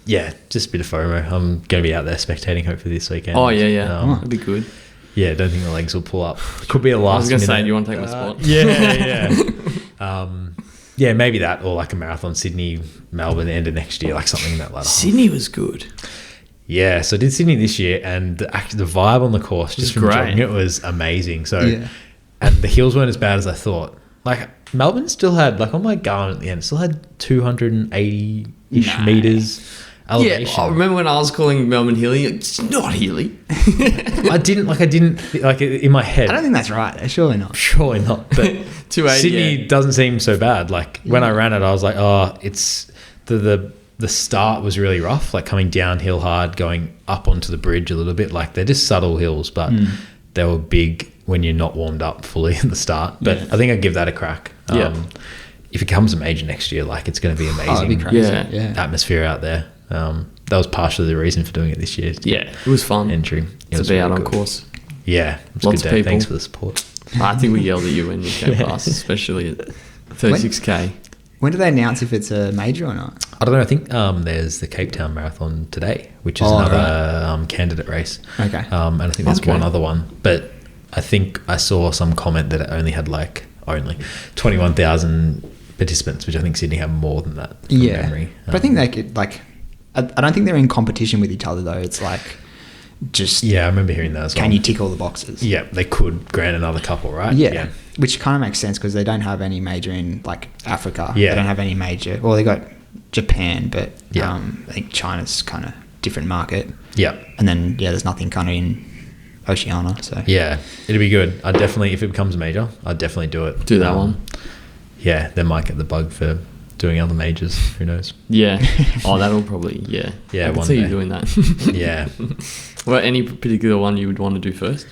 Yeah, just a bit of FOMO. I'm going to be out there spectating hopefully this weekend. Oh, yeah. That'd be good. Yeah, don't think the legs will pull up. Could be a last I was going to say, minute. do you want to take my spot? Yeah, maybe that, or like a marathon, Sydney, Melbourne, end of next year, like something in that latter half. Sydney was good. Yeah, so I did Sydney this year, and the vibe on the course, just from great. jogging it, was amazing. So, and the hills weren't as bad as I thought. Like Melbourne still had, like on my Garmin at the end, still had 280-ish meters elevation. Yeah, I remember when I was calling Melbourne hilly. It's not hilly. I didn't in my head. I don't think that's right. Surely not. Surely not. But 280, Sydney doesn't seem so bad. Like when I ran it, I was like, oh, it's the start was really rough, like coming downhill hard, going up onto the bridge a little bit. Like they're just subtle hills, but they were big when you're not warmed up fully at the start. But I think I'd give that a crack. If it becomes a major next year, like, it's going to be amazing. Oh, it'd be crazy. Yeah. Atmosphere out there. That was partially the reason for doing it this year. Yeah, it was fun. Entry. It To was be really out on good. course. Yeah. It was Lots good of day. people. Thanks for the support. I think we yelled at you when you came past, especially at 36K. When do they announce if it's a major or not? I don't know. I think there's the Cape Town Marathon today, which is Oh, another candidate race. Okay. And I think there's Okay. one other one. But I think I saw some comment that it only had only 21,000 participants, which I think Sydney have more than that from memory. But I think they could, like, I don't think they're in competition with each other, though. It's like, just, Yeah, I remember hearing that as well. can you tick all the boxes? Yeah, they could grant another couple, right? Yeah. Which kind of makes sense because they don't have any major in, like, Africa. Yeah. They don't have any major. Well, they got Japan, but Yeah. I think China's kind of different market. Yeah. And then, there's nothing kind of in Oceania. So Yeah. It'd be good. I'd definitely, if it becomes a major, I'd definitely do it. Do that one. Yeah, they might get the bug for doing other majors. Who knows? Yeah. Oh, that'll probably, yeah. Yeah, I can one see you day. doing that. Yeah. Well, any particular one you would want to do first?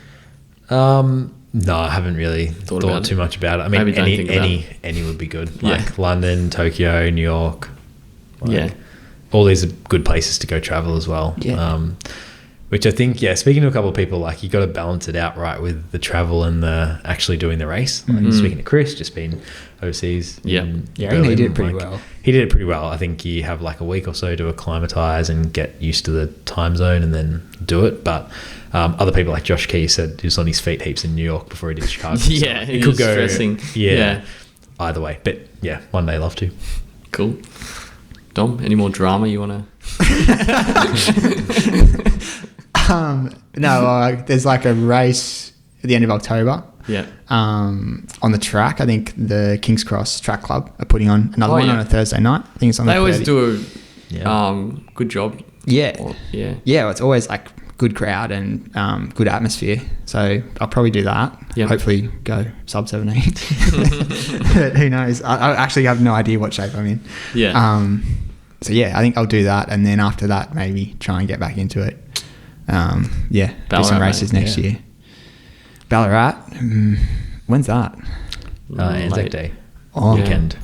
No, I haven't really Thought thought about too it? much about it. I mean, Maybe don't think about any would be good. Yeah. Like London, Tokyo, New York. Yeah. All these are good places to go travel as well. Yeah. Which I think, speaking to a couple of people, like, you got to balance it out right with the travel and the actually doing the race. Like, speaking to Chris, just been overseas. Yeah. in Yeah, I think he Berlin, did pretty well. He did it pretty well. I think you have like a week or so to acclimatise and get used to the time zone and then do it. But other people like Josh Key said he was on his feet heaps in New York before he did Chicago. Yeah, he was stressing. Yeah. Either way. But yeah, one day love to. Cool. Dom, any more drama you want to? No, there's like a race at the end of October. Yeah. On the track. I think the King's Cross Track Club are putting on another one yeah. on a Thursday night. I think it's on They the always 30th. do Yeah. a good job. Yeah. Yeah. Yeah, well, it's always like good crowd and good atmosphere. So I'll probably do that. Yep. Hopefully go sub 17. But who knows? I actually have no idea what shape I'm in. Yeah. So yeah, I think I'll do that, and then after that, maybe try and get back into it. Do Ballarat, some races mate. next year. Ballarat, when's that? Anzac Late. Day. Oh, Yeah. Weekend.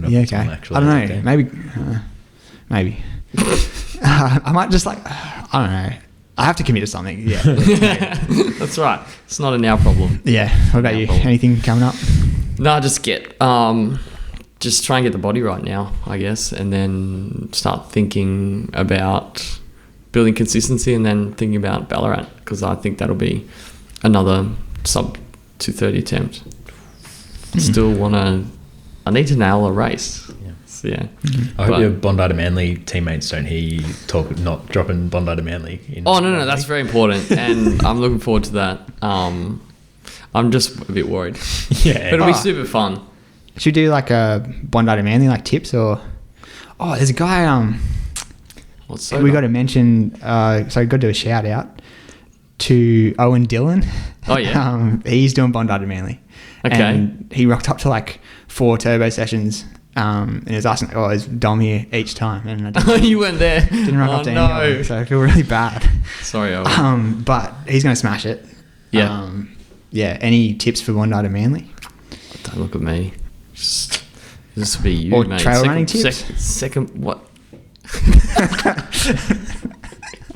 Yeah, okay. I don't know. Maybe. I might just I don't know. I have to commit to something. Yeah. That's right. It's not a now problem. Yeah. What about you? problem. Anything coming up? No, just just try and get the body right now, I guess, and then start thinking about building consistency, and then thinking about Ballarat, because I think that'll be another sub 230 attempt. Still I need to nail a race. Yeah. So, yeah. I hope But- your Bondi to Manly teammates don't hear you talk, not dropping Bondi to Manly. Oh, no, that's very important, and I'm looking forward to that. I'm just a bit worried. Yeah. But it'll be Oh. super fun. Should we do like a Bondi to Manly like tips or? Oh, there's a guy. What's sober? We got to mention. So we got to do a shout out to Owen Dillon. Oh, yeah. He's doing Bondi to Manly. Okay. And he rocked up to like 4 turbo sessions. And he was asking, "Oh, is Dom here each time?" And I didn't, You went there. didn't rock up to no. any of them, so I feel really bad. Sorry, Owen. But he's going to smash it. Yeah. Yeah. Any tips for Bondi to Manly? Don't look at me. Just this will be you, Or mate. trail running tips? Second, what?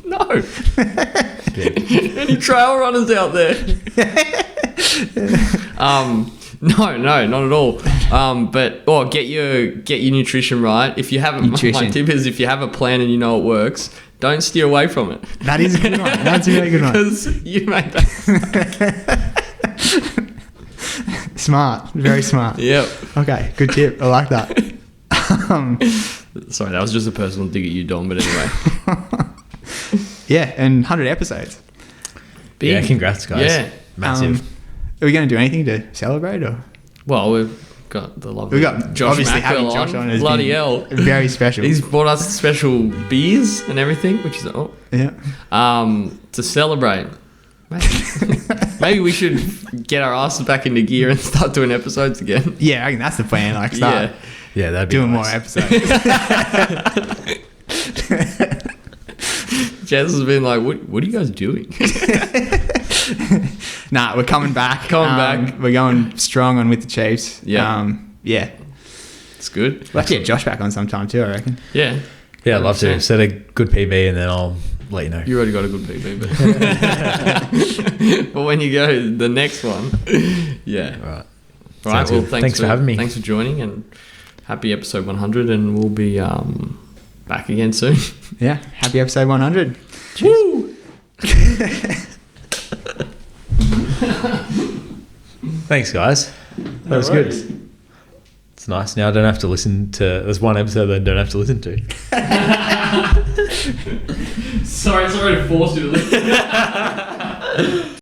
No. Any trail runners out there? No, not at all. But get your nutrition right. If you haven't, my Nutrition. tip is if you have a plan and you know it works, don't steer away from it. That is a good one. That's a really good one. Because you made that. Smart. Very smart. Yep. Okay, good tip. I like that. Sorry, that was just a personal dig at you, Dom. But anyway, Yeah, and 100 episodes. big. Yeah, congrats, guys. Yeah. Massive. Are we going to do anything to celebrate or? Well, we've got the lovely We got Josh obviously having Mackwell Josh on has Bloody been hell. very special. He's brought us special beers and everything, which is Yeah. to celebrate. Maybe we should get our asses back into gear and start doing episodes again. Yeah, I think that's the plan. Like start Yeah, that'd be doing nice. more episodes. Jez has been like, what are you guys doing? Nah, we're coming back. Back. We're going strong on with the Chiefs. Yeah. Yeah. It's good. We'll have to get Josh back on sometime too, I reckon. Yeah. Yeah, I'd love to. 100%. Set a good PB and then I'll let you know. You already got a good PB, but but when you go the next one, yeah. Right. All right. Sounds Well, good. thanks for having me. Thanks for joining, and happy episode 100, and we'll be back again soon. Yeah. Happy episode 100. Woo! Thanks, guys. That was good. It's nice. Now I don't have to listen to... There's one episode that I don't have to listen to. Sorry to force you to listen.